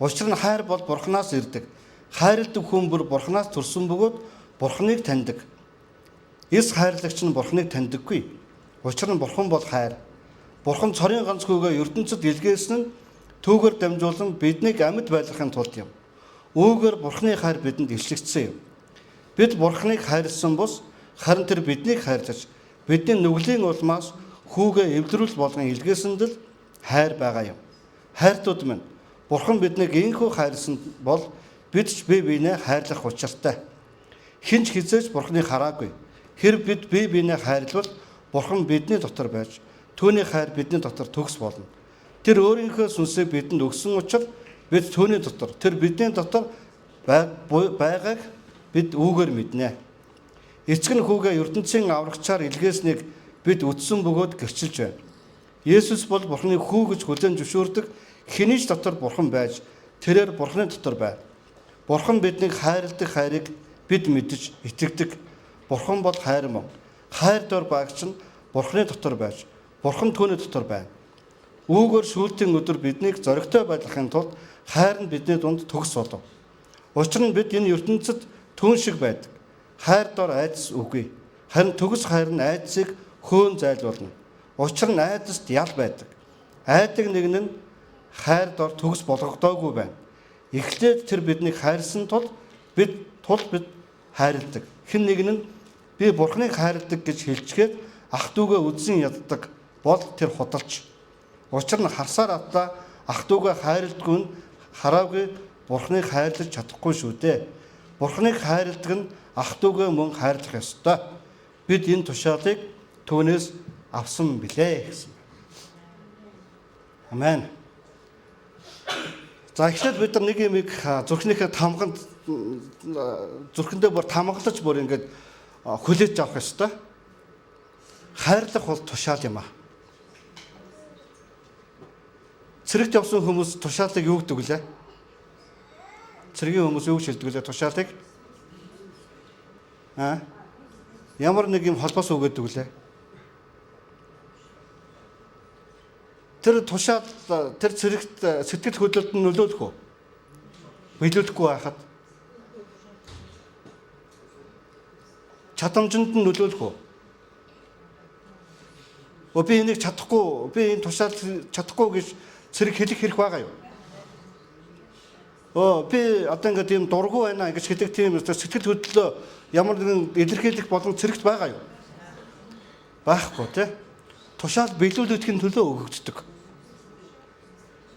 Учир нь хайр бол Бурханаас ирдэг. Хайрладаг хүн бүр Бурханаас төрсөн бөгөөд Бурханыг таньдаг. Эс хайрлагч нь Бурханыг таньдаггүй. Учир нь Бурхан бол хайр. Бурхан цорын ганц хүүгээ ертөнцид илгээсэн нь түүгээр дамжуулан биднийг амьд байлгахын тулд юм. Үүгээр Бурханы хайр бидэнд илчлэгдсэн юм. Бид Бурханыг хайрлсан бус харин тэр биднийг хайрлаж бидний нүглийн улмаас хүүгээ эвдрүүл болгон илгээсэнд л хайр байгаа юм. Хайртууд минь Бурхан биднийг инхүү хайрлсан бол бид ч бие биенээ хайрлах учиртай. Хинч хизээж Бурханыг хараагүй. Хэрв бид бие биенээ хайрлавал Бурхан бидний дотор байж түүний хайр бидний дотор төгс болно. Тэр өөрийнхөө сүнсээ бидэнд өгсөн учраас бид түүний дотор, тэр бидний дотор байгааг бид үүгээр мэднэ. Эцэг нь хүүгээ ертөнцийн аврагчаар илгээснийг бид үдсэн бөгөөд гэрчилж байна. Есүс бол Бурханы хүү гэж хүлээн зөвшөөрдөг хэний ч дотор Бурхан байж тэрээр Бурханы дотор байна. Бурхан биднийг хайрладаг хайрыг бид мэдж итгэдэг. Бурхан бол хайр мөн. Хайр дор багч нь Бурханы дотор байж Бурхан түүний дотор байна. Үүгээр сүүлтийн өдөр биднийг зоригтой байлгахын тулд хайр нь бидний дунд төгс болов. Учир нь бид энэ ертөнцид түүн шиг байдаг. хайр дор айдас үгүй. Харин төгс хайр нь айдсыг хөөн зайлуулна. Учир нь айдаст ял байдаг. Айдаг нэг нь хайр дор төгс болгогдоогүй байна. Эхлээд тэр биднийг хайрсан тул бид хайрладаг. Хэн нэг нь би Бурхныг хайрладаг гэж хэлчихэд ах дүүгээ үдсэн яддаг бол тэр худалч. Учир нь харсаар авлаа ах дүүгээ хайрладгүй нь хараагүй Бурхныг хайрлаж чадахгүй шүү дээ. Бурхныг хайрладаг нь ах дүүгээ мөн хайрлах ёстой. Бид энэ тушаалыг түүнээс авсан билээ гэсэн. Амен. За эхлээд бид нар нэг юм зүрхнийхээ тамганд зүрхэндээ бүр тамгалж бүр ингэж хүлээж авах ёстой. Хайрлах бол тушаал юм аа. Цэрэгт явсан хүмүүс тушаалыг юу гэдэг вүлээ? Цэрэгийн хүмүүс юу гэж хэлдэг вүлээ тушаалыг? Ямар нэг юм холбоос өгöd вүлээ? Тэр тушаал тэр цэрэгт сэтгэл хөдлөлд нь нөлөөлөх үү? Биелүүлэхгүй байхад чадамжинд нь нөлөөлөх үү? Би энийг чадахгүй, би энэ тушаал чадахгүй гэж цэрэг хэлэх хэрэг байгаа юу? Би одоо ингээд юм дургу байна гэж хэлэх тийм сэтгэл хөдлөлөө ямар нэгэн илэрхийлэх болон цэрэгт байгаа юу? Байхгүй тий. Тушаал биелүүлэхийн төлөө өгөгддөг.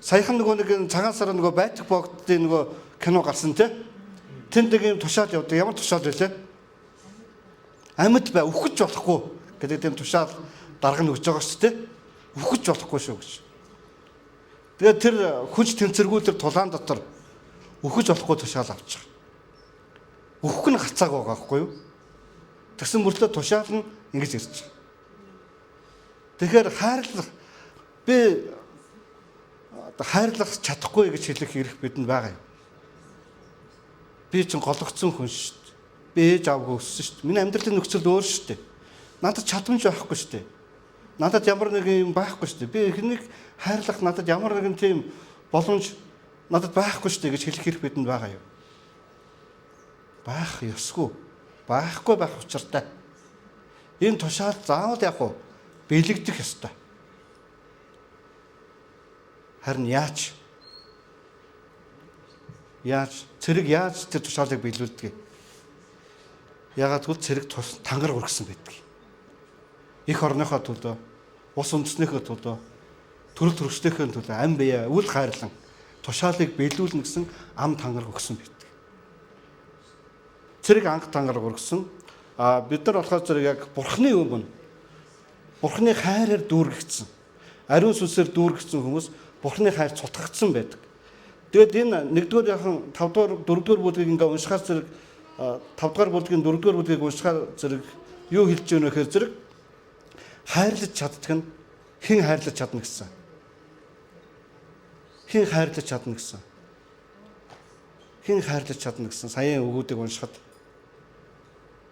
Саяхан нэг цагаан сараа байтг богдын кино гарсан тий. Тэнд нэг юм тушаал явдаг. Ямар тушаал вэ? Амьд бай, үхэж болохгүй гэдэг тийм тушаал дарга нь өгж байгаа шүү дээ. Үхэж болохгүй шүү гэж. Тэгээд тэр хүч тэнцэргүүл төр тулаан дотор үхэж болохгүй тушаал авч байгаа. Үхэх нь гацааг байгаа байхгүй юу? Тэгсэн мөртлөө тушаал нь ингэж ирж байгаа. Тэгэхээр хайрлах чадахгүй гэж хэлэх эрх бидэнд байгаа юм. Би чинь гологцсон хүн шүү дээ. Би ээж аваагүй өссөн шүү дээ. Миний амьдралын нөхцөл өөр шүү дээ. Надад чадамж байхгүй шүү дээ. Надад ямар нэг юм байхгүй шүү дээ. Би эхнийг хайрлах надад ямар нэгэн тийм боломж надад байхгүй шүү дээ гэж хэлэх эрх бидэнд байгаа юм. Байх ёсгүй. Байхгүй байх учиртай. Энэ тушаал заавал яг уу бэлэгдэх ёстой. Харин яаж цэрэг яаж тэр тушаалыг биелүүлдэг? Ягаад гэвэл цэрэг тангар өргөсөн байдаг. Их орныхоо төлөө, ус үндэснийхээ төлөө, төрөл төрөстэйхээ төлөө ам бие үл хайрлан тушаалыг биелүүлнэ гэсэн ам тангар өгсөн байдаг. Цэрэг анх тангар өргөсөн. Бид нар болохоор зэрэг яг Бурхны өмнө Бурхны хайраар дүүргэгдсэн. Ариун сүнсээр дүүргэгдсэн хүмүүс Бурхны хайр цутгагдсан байдаг. Тэгээд энэ 1-р яхан 5-р 4-р бүлгийг ингээ уншихаар зэрэг 5-р бүлгийн 4-р бүлгийг уншихаар зэрэг юу хэлж өгнө гэхээр зэрэг хайрлаж чаддаг нь хэн хайрлаж чадна гэсэн. Хэн хайрлаж чадна гэсэн. Хэн хайрлаж чадна гэсэн саяын өгүүдийг уншихад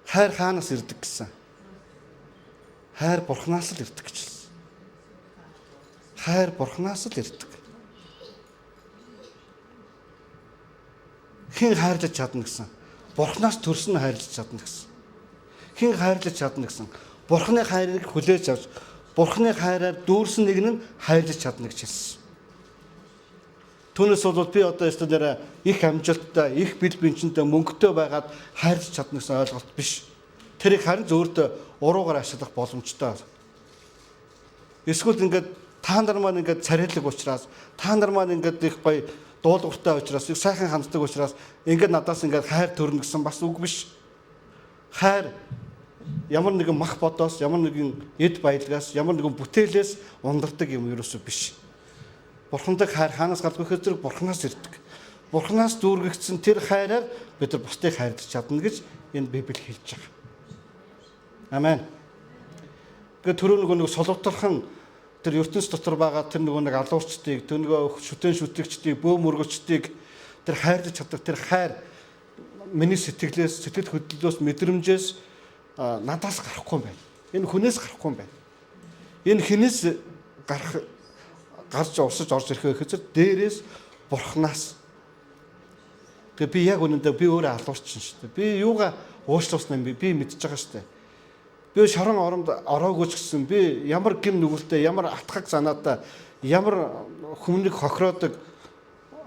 хайр хаанаас ирдэг гэсэн. Хайр Бурханаас л ирдэг гэж хэлсэн. Хайр Бурханаас л ирдэг. Хэн хайрлаж чадна гэсэн. Бурханаас төрсөн хайрлаж чадна гэсэн. Хэн хайрлаж чадна гэсэн. Бурханы хайрыг хүлээж авч Бурханы хайраар дүүрсэн нэг нь хайрлаж чадна гэж хэлсэн. Түүнээс бол би одоо өөртөө их амжилттай, их бэл бэнчэнтэй, мөнгөтэй байгаад хайрлаж чадна гэсэн ойлголт биш. Тэрийг харин өөртөө уруугаар ашиглах боломжтой. Эсвэл ингээд та нар маань ингээд царайлаг учраас, та нар маань ингээд их гоё дуулууртай учраас, их сайхан ханддаг учраас ингээд надаас ингээд хайр төрнө гэсэн бас үг биш. Хайр ямар нэгэн мах бодоос, ямар нэгэн эд баялгаас, ямар нэгэн бүтээлээс ундардаг юм ерөөсөө биш. Бурхандаг хайр хаанаас гардаг вэ гэхээр Бурханаас ирдэг. Бурханаас дүүргэгдсэн тэр хайраар бид нар бусдыг хайрлаж чадна гэж энэ Библи хэлж байгаа. Амен. Гэхдээ түрүү нэг соловторхон тэр ертөнц дотор байгаа тэр нэг алуурчдыг, тэр нэг шүтэн шүтгчдийг, бөөм мөргөчдийг тэр хайрлаж чаддаг тэр хайр миний сэтгэлээс, сэтгэл хөдлөлөөс, мэдрэмжээс надаас гарахгүй юм байна. Энэ хүнээс гарахгүй юм байна. Энэ хинээс гарч усаж орж ирэх вэ гэхээр дээрээс Бурханаас. Тэгээ би яг үнэндээ би өөрөө алуурчин шүү дээ. Би юугаа уушлуулсан юм би мэдчихэж байгаа шүү дээ. Би шорон оронд ороогүй ч гэсэн би ямар гим нүгэлтэй, ямар атгаг занаатай, ямар хүмүүнийг хохироодог,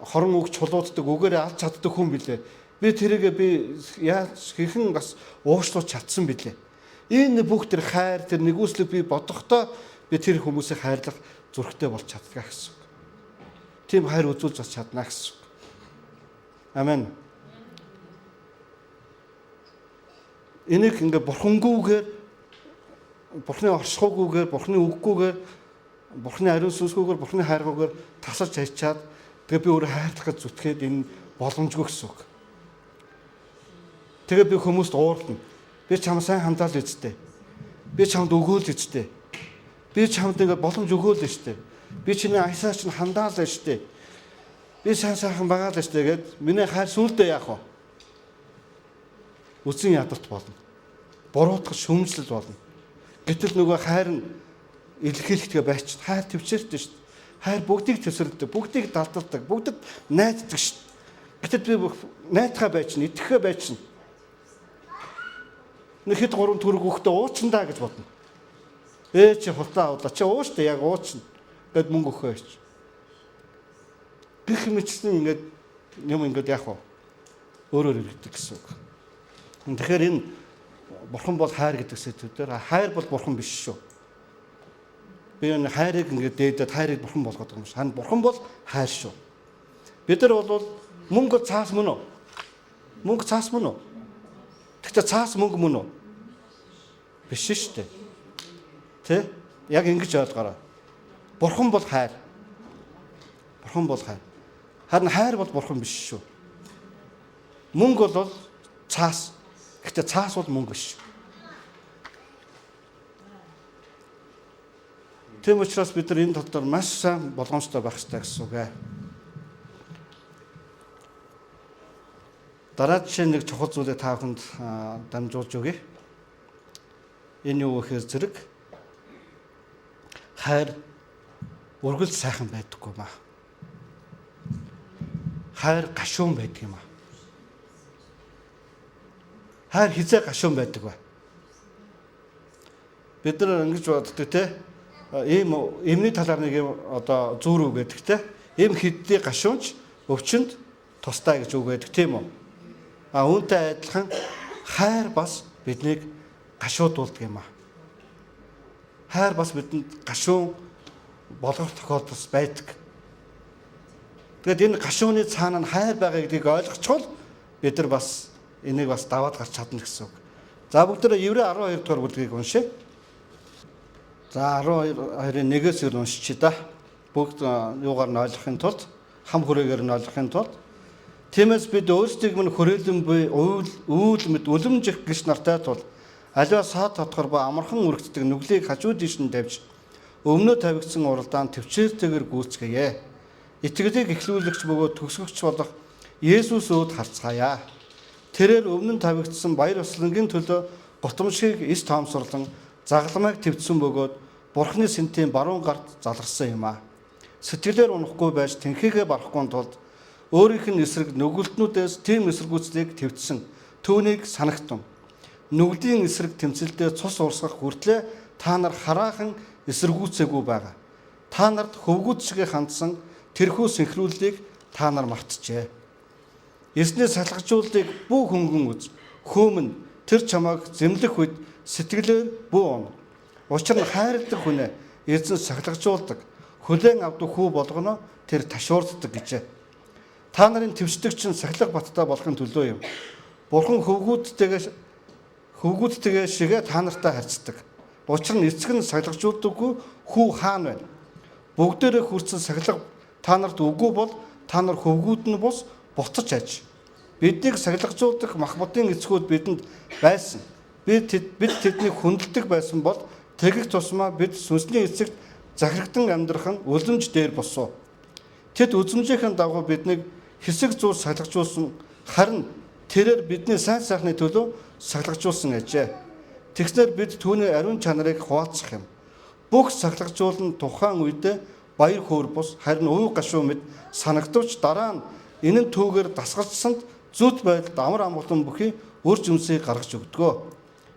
хорон үг чулууддаг, үгээрээ алж чаддаг хүн билээ. Би тэрийг би яаж хэрхэн бас уушлуулж чадсан билээ. Энэ бүх тэр хайр, тэр нэгүслэг би бодохдоо би тэр хүмүүсийг хайрлах зүрхтэй болж чаддаг гэсэн үг. Тийм хайр үзүүлж бас чадна гэсэн үг. Амен. Энийг ингээ бурхангүйгээр, бурхны оршихгүйгээр, бурхны үггүйгээр, бурхны ариун сүнсгүйгээр, бурхны хайргүйгээр тасалж хайчаад тэгээ би өөрөө хайрлахад зүтгээд энэ боломжгүй гэсэн үг. Тэгээ би хүмүүст уурлана. Би чамд сайн хандаал эзтэй. Би чамд өгөөл эзтэй. Би чамд ингээ боломж өгөөл эзтэй. Би чиний аясаа чинь хандаал эзтэй. Би сайн сайхан байгаа л эзтэй гэд миний хайр сүулдэ яах вэ? Үсэн ядарт болно. Буруутгах шүмжлэл болно. Гэтэл нөгөө хайр нь илэрхийлэхтэй байч. Хайр төвчээртэй шүү дээ. Хайр бүгдийг төвсөрдөг, бүгдийг далдалдаг, бүгдэд найддаг шүү дээ. Гэтэл би найдахаа байчна, итгэхээ байчна. Нэхэд 3 төгрөг өгөхдөө уучин даа гэж бодно. Чи хултаа удаа чи ууш дээ яг уучна гэд мөнгө өгөхөө ич. Гэх мэтсэн ингээд юм ингээд яах вэ? Өөрөөр хэлдэг гэсэн үг. Тэгэхээр энэ бурхан бол хайр гэдэг сэдвээр хайр бол бурхан биш шүү. Би энэ хайрыг ингээд дээдэд хайрыг бурхан болгоод байгаа юм шиг. Харин бурхан бол хайр шүү. Бид нар бол мөнгө цаас мөн үү? Мөнгө цаас мөн үү? Тэгтээ цаас мөнгө мөн үү? Биш шүү дээ. Тэ? Яг ингэж ойлгоорой. Бурхан бол хайр. Бурхан бол хайр. Харин хайр бол бурхан биш шүү. Мөнгө бол цаас. Гэхдээ цаас бол мөнгө биш. Тийм учраас бид нар энэ тал дээр маш сайн болгоомжтой байх хэрэгтэй гэсэн үг ээ. Дараа жишээ нэг чухал зүйлийг та бүхэнд дамжуулж өгье. Энэ юу гэхээр зэрэг хайр үргэлж сайхан байдаггүй маа. Хайр гашуун байдаг юм аа. Хайр хизээ гашуун байдаг ба. Бид нар ингэж боддог те. Ийм эмний талаар нэг юм одоо зүүр үг гэдэг те. Эм хэдний гашуунч өвчнөд тустай гэж үг байдаг тийм үү? Үүнтэй адилхан хайр бас биднийг гашуудуулдаг юм аа. Хайр бас бидэнд гашуун болгох тохиолдол байдаг. Тэгэд энэ гашууны цаана нь хайр байгаа гэдгийг ойлгочвол бид нар бас энийг бас даваад гарч чадна гэсэн үг. За бүгдээ Еврей 12 дугаар бүлгийг уншъя. За 12-ын 1-ээс уншчих да. Бүгд юугаар нь ойлгохын тулд, хам хүрээгээр нь ойлгохын тулд тиймээс бид өөрсдийг минь хүрээлэн буй үйл мэд үлэмжих гис нартай тул аливаа саад татхар ба амархан үргэлждэг нүглийг хажуу диш нь тавьж өмнөө тавигдсан уралдаан төвчээртэйгээр гүйцгээе. Итгэлийг эхлүүлэгч бөгөөд төгсгөгч болох Есүс өөд харцгаая. Тэрээр өмнө нь тавигдсан баяр ёслонгийн төлөө гутамшиг эс тоомсорлон загламыг твцсэн бөгөөд Бурхны сэнтийн баруун гарт залгарсан юм аа. Сэтгэлээр унахгүй байж тэнхээгээ барахгүй тулд өөрийнх нь эсрэг нүгэлтнүүдээс тийм эсэргүүцлийг твцсэн түүнийг санагтун. Нүглийн эсрэг тэмцэлдээ цус урсгах хүртлээр та нар хараахан эсэргүүцээгүй байгаа. Та нарт хөвгүүд шиг хандсан тэрхүү синхрууллыг та нар мартжээ. Эсний салгажууллыг бүх хөнгөн үз. Хөөмн тэр чамайг зэмлэх үед сэтгэлээр бүү он. Учир нь хайрладаг хүнээ эзэн сахилгажуулдаг. Хүлээн авдаг хүү болгоно тэр ташуурддаг гэжээ. Та нарын твчдэг чинь сахилга баттай болохын төлөө юм. Бурхан хөвгүүдтэйгээ шигээ та нартай харьцдаг. Учир нь эцэг нь сахилгажуулдаггүй хүү хаана байна? Бүгдээрээ хүрсэн сахилга та нарт үгүй бол та нар хөвгүүд нь бус буцаж аж. Биднийг сахилгажуулдаг махбодын эцгүүд бидэнд байсан. Бид тэднийг хүндэлдэг байсан бол тэгэх тусмаа бид сүнсний эцэгт захирагдан амьдрах нь үлэмж дээр босов. Тэд үзмжийнхэн дагуу биднийг хэсэг зур сахилгажуулсан, харин тэрээр бидний сайн сайхны төлөө сахилгажуулсан ажээ. Тэгснээр бид түүний ариун чанарыг хуваалцах юм. Бүх сахилгажуулан тухайн үедээ баяр хөөр бус харин уу гашуу мэд санагдвч дараа нь энэ нь түүгээр дасгалжсанд Зүт байдалд амар амгалан бүхий үр жимсийг гаргаж өгдгөө.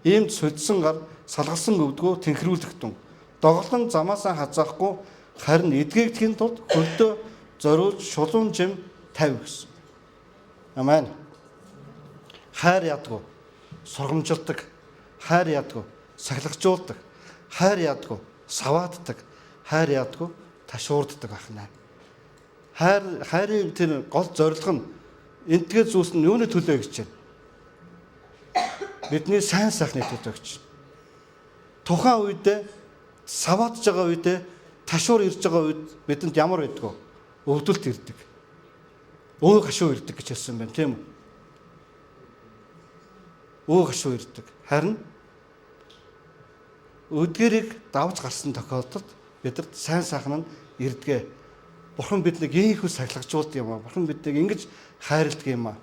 Иймд судсан гар салгалсан өвдгөө тэнхрүүлэгтэн. Доголон замаасаа хазаахгүй харин эдгээгдэхийн тулд хөлдөө зориулж шулуун жим тавь гэсэн. Амен. Хайр ядгүй сургамжилдаг, хайр ядгүй сахилгажуулдаг, хайр ядгүй савааддаг, хайр ядгүй ташуурддаг ахна. Хайрын тэр гол зорилго нь энтгээ зүйлс нь юуны төлөө гэж байна? Бидний сайн сайхны төлөө гэж. Тухайн үедээ саваадж байгаа үедээ ташуур ирж байгаа үед бидэнд ямар байдг вэ? Өвдөлт ирдэг. Өө гашуу ирдэг гэж хэлсэн байна, тийм үү? Өө гашуу ирдэг. Харин өдгөрийг давж гарсан тохиолдолд бидэнд сайн сайхан нь ирдэг. Бурхан биднийг ийхүү сахилгажуулдаг юм аа. Бурхан биднийг ингэж хайрладаг юм аа.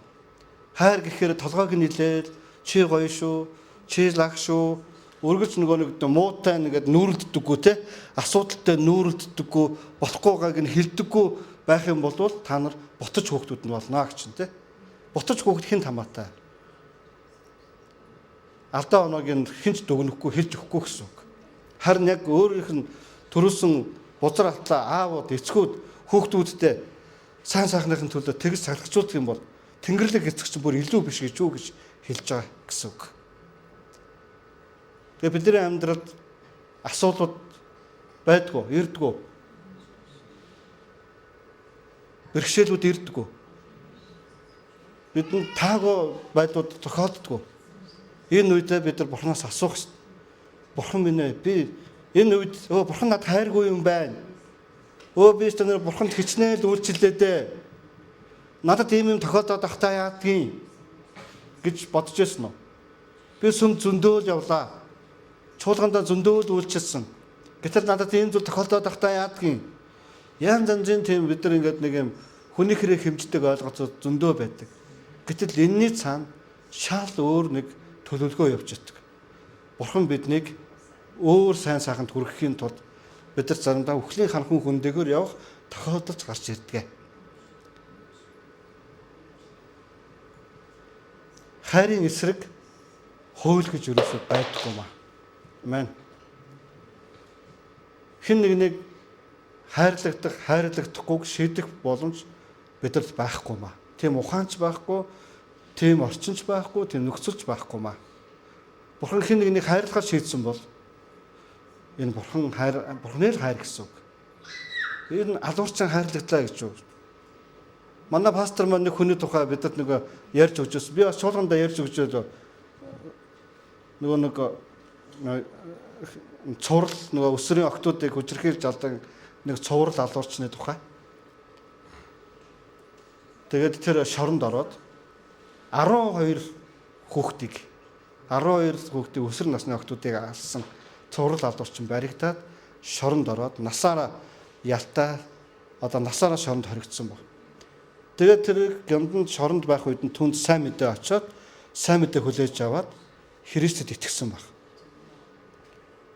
Хайр гэхээр толгойг нийлээл чи гоё шүү, чи лаг шүү. Үргэлж нэг муутай нэгэд нүүрэлддэггүй те. Асуудалтай нүүрэлддэггүй, болохгүйгааг нь хилдэггүй байх юм бол та нар ботож хөөхтүүд нь болно гэж чинь те. Ботож хөөхд хэн хамаатай? Алдаа оноог нь хинч дүгнэхгүй, хэлж өгөхгүй гэсэн үг. Харин яг өөрийнх нь төрүүлсэн бузар атлаа аавууд, эцгүүд хөөхтүүдтэй сайн сайхныхын төлөө тэгж сахилгажуулдаг юм бол Тэнгэрлэг эцэг чинь бүр илүү биш гэж юу гэж хэлж байгаа гэсэн үг. Тэгээ бидний амьдралд асуудлууд байдгүй, ирдэггүй. Бэрхшээлүүд ирдэггүй. Бидний таагүй байдлууд тохиолддоггүй. Энэ үедээ бид нар Бурханаас асуух шин. Бурхан минь ээ, би энэ үед Бурхан надад хайргүй юм байна. Би ч тэр Бурханд хичнээн үйлчлээ дээ. Надад ийм юм тохиолдоод ахтаа яадгийн гэж бодож байсан уу? Би сүм зөндөөл явлаа. Чуулгандаа зөндөөл үйлчилсэн. Гэтэл надад ийм зүйл тохиолдоод ахтаа яадгийн. Янз янзын тийм бид нар ингээд нэг юм хүний хэрэг хэмждэг ойлголцоо зөндөө байдаг. Гэтэл энэний цаана шал өөр нэг төлөвлөгөө явж байгаа. Бурхан биднийг өөр сайн сайханд хүрэхийн тулд бид нар заримдаа үхлийн ханхан хүндээгөр явах тохиолдолд гарч ирдэг. Хайрын эсрэг хууль гэж юусоо байдаггүй маа. Амен. Хэн нэгнийг хайрлагдахгүйг шийдэх боломж бидэрт байхгүй маа. Тийм ухаанч байхгүй, тийм орчинч байхгүй, тийм нөхцөлч байхгүй маа. Бурхан хэн нэгнийг хайрлахаар шийдсэн бол энэ Бурханы хайр гэсэн үг. Энэ алуурчин хайрлагдлаа гэж үг. Манай пастор маань нэг хүний тухай бидэд нэг ярьж өгч. Би бас чуулгандаа ярьж өгчөө. Нөгөө цуврал нөгөө өсрийн октоодыг хүчрхийлж алдаг нэг цуврал алуурчны тухай. Тэгээд тэр шоронд ороод 12 хүүхдийг өсөр насны октоодыг алсан цуврал алуурчин баригдаад шоронд ороод насаараа ялтаа насаараа шоронд хоригдсон баг. Тэгээд тэр гямданд шоронд байх үед нь түнд сайн мэдээ очоод сайн мэдээ хүлээж аваад Христэд итгэсэн баг.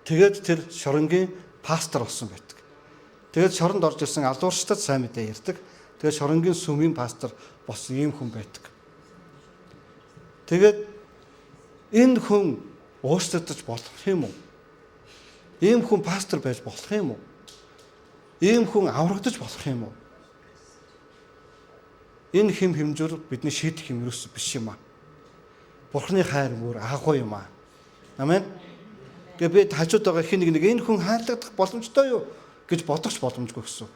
Тэгээд тэр шоронгийн пастор болсон байдаг. Тэгээд шоронд орж ирсэн алуурчдад сайн мэдээ ярьдаг. Тэгээд шоронгийн сүмийн пастор болсон ийм хүн байдаг. Тэгээд энэ хүн уушлагдаж болох юм уу? Ийм хүн пастор байж болох юм уу? Ийм хүн аврагдаж болох юм уу? Энэ хэм хэмжүүр бидний шийдэх юм ерөөс биш юм аа. Бурхны хайр мөр агуу юм аа. Амен. Тэгээ бид хажууд байгаа хин нэг энэ хүн хайрлагдах боломжтой юу гэж бодохч боломжгүй гэсэн.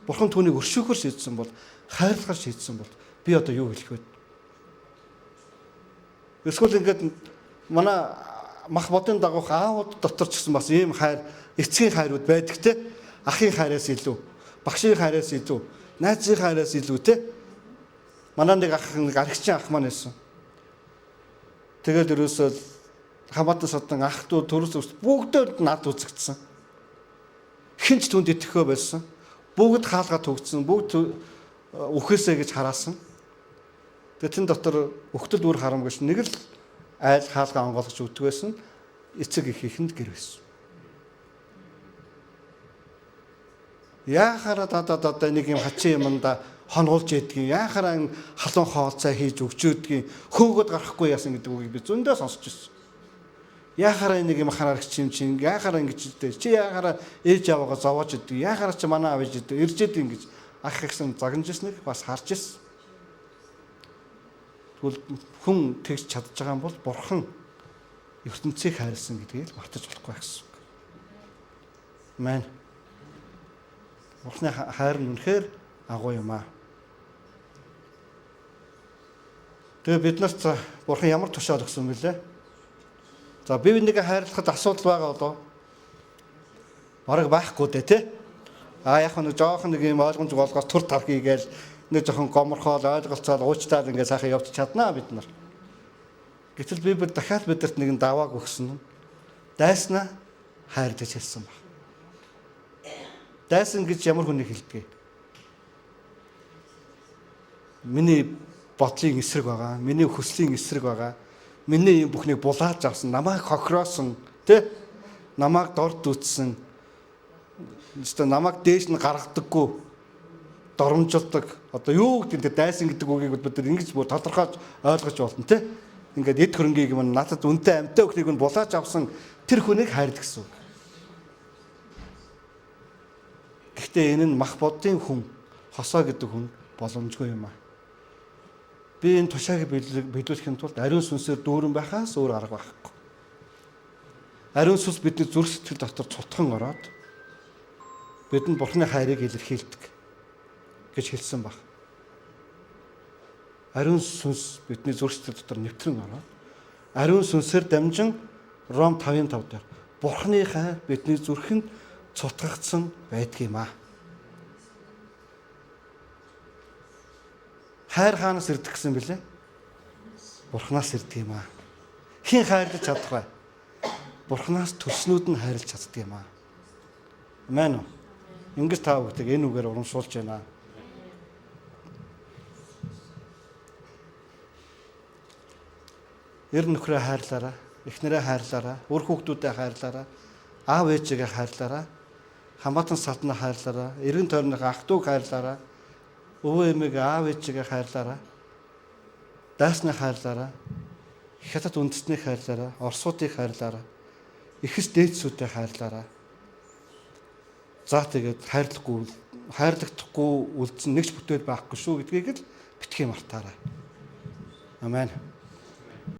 Бурхан түүнийг өршөөхөр шийдсэн бол, хайрлахаар шийдсэн бол би одоо юу хэлэх вэ? Эсвэл ингээд манай мах бодын дагуух аауд дотор ч гэсэн бас ийм хайр, эцгийн хайрууд байдаг те. Ахын хайраас илүү, багшийн хайраас илүү, найзын хайраас илүү те. Манай нэг аригчин ах маань байсан. Тэгэл ерөөсөө хамаатан садан ах トゥ төрөөс бүгдөө над үзэгдсэн. Хинч түнд итгэхөө байсан. Бүгд хаалгаа төгссөн, бүгд үхээсэ гэж хараасан. Тэгээ тэн дотор өгтөл үр харамгаш нэг л айл хаалгаа онгойлгож өгдөг байсан. Эцэг ихэнд гэр байсан. Яахаараа дада нэг юм хачин юмда хонуулж ядгийн, яахаараа халуун хоолцоо хийж өгчөөдгийн, хөөгд гарахгүй яасан гэдэг үгийг би зөндөө сонсч ирсэн. Яахаараа нэг юм хараарч юм чинь, яахаараа ингэж дээ. Чи яахаараа ээж аваагаа зовоож идэг, яахаараа чи манай аав ээж идэг, ирж идэг ингэж ах ихсэн загнаж ирснэг бас харж ирсэн. Тэгвэл хүн тэгж чадж байгаа юм бол бурхан ертөнцийг хайрлсан гэдгийг мартаж болохгүй гэсэн үг. Амен. Бурханы хайр нь үнэхээр агуу юм аа. Тэгээ бид нарт бурхан ямар тушаал өгсөн бэлээ? За бие бинийгээ хайрлахад асуудал байгаа болоо. Бараг байхгүй дээ тий. Яг нэг жоохон нэг юм ойлгомж болгоос түр тархий гээл нэг жоохон гоморхоол ойлголцоод уучтаад ингээд сайхан явж чаднаа бид нар. Гэтэл Библи дахиад бидэрт нэгэн давааг өгсөн. Дайснаа хайр гэж хэлсэн баг. Дайсан гэж ямар хүнийг хэлдэг? Миний бодлын эсрэг байгаа, миний хүслийн эсрэг байгаа. Миний юм бүхнийг булааж авсан, намайг хохироосон, тэ? Намайг дорд үтсэн. Өөртөө намайг дээш нь гаргадаггүй, доромжилдог. Одоо юу гэдэг нь дайсан гэдэг үгийг бид нар ингэж бүр тодорхойж ойлгож болно, тэ? Ингээд эд хөрөнгийг юм надад үнтэй амьтаа өхнийг нь булааж авсан тэр хүнийг хайрд гэсэн үг. Гэхдээ энэ нь мах бодгийн хүн, хосоо гэдэг хүн боломжгүй юм аа. Би энэ тушааг биелүүлэхийн тулд ариун сүнсээр дүүрэн байхаас өөр арга байхгүй. Ариун сүнс бидний зүрх сэтгэл дотор цутхан ороод бидэнд бурхны хайрыг илэрхийлдэг гэж хэлсэн баг. Ариун сүнс бидний зүрх сэтгэл дотор нэвтрэн ороод ариун сүнсээр дамжин Ром 5:5 дээр бурхны хайр бидний зүрхэнд цутгагдсан байдгийм аа. Хайр хаанаас ирдэг гэсэн бэлээ? Бурханаас ирдэг юм аа. Хин хайрлаж чадах вэ? Бурханаас төснүүд нь хайрлаж чаддаг юм аа. Амен уу? Ингэж та бүхнийг энэ үгээр урамшуулж байна. Эр нөхрөө хайрлаарай, эхнэрээ хайрлаарай, үр хүүхдүүдээ хайрлаарай, аав ээжигээ хайрлаарай, хамаатан саднаа хайрлаарай, эргэн тойрных ах дүүг хайрлаарай. Өвөө эмээг аав ээжигээ хайрлаарай. Дайсныг хайрлаарай. Хятад үндэстнийг хайрлаарай. Орсуудыг хайрлаарай. Ихэс дээдсүүдээ хайрлаарай. За тэгээд хайрлагдахгүй үлдсэн нэгч бүтээл байхгүй шүү гэдгийг л битгий мартаарай. Амен.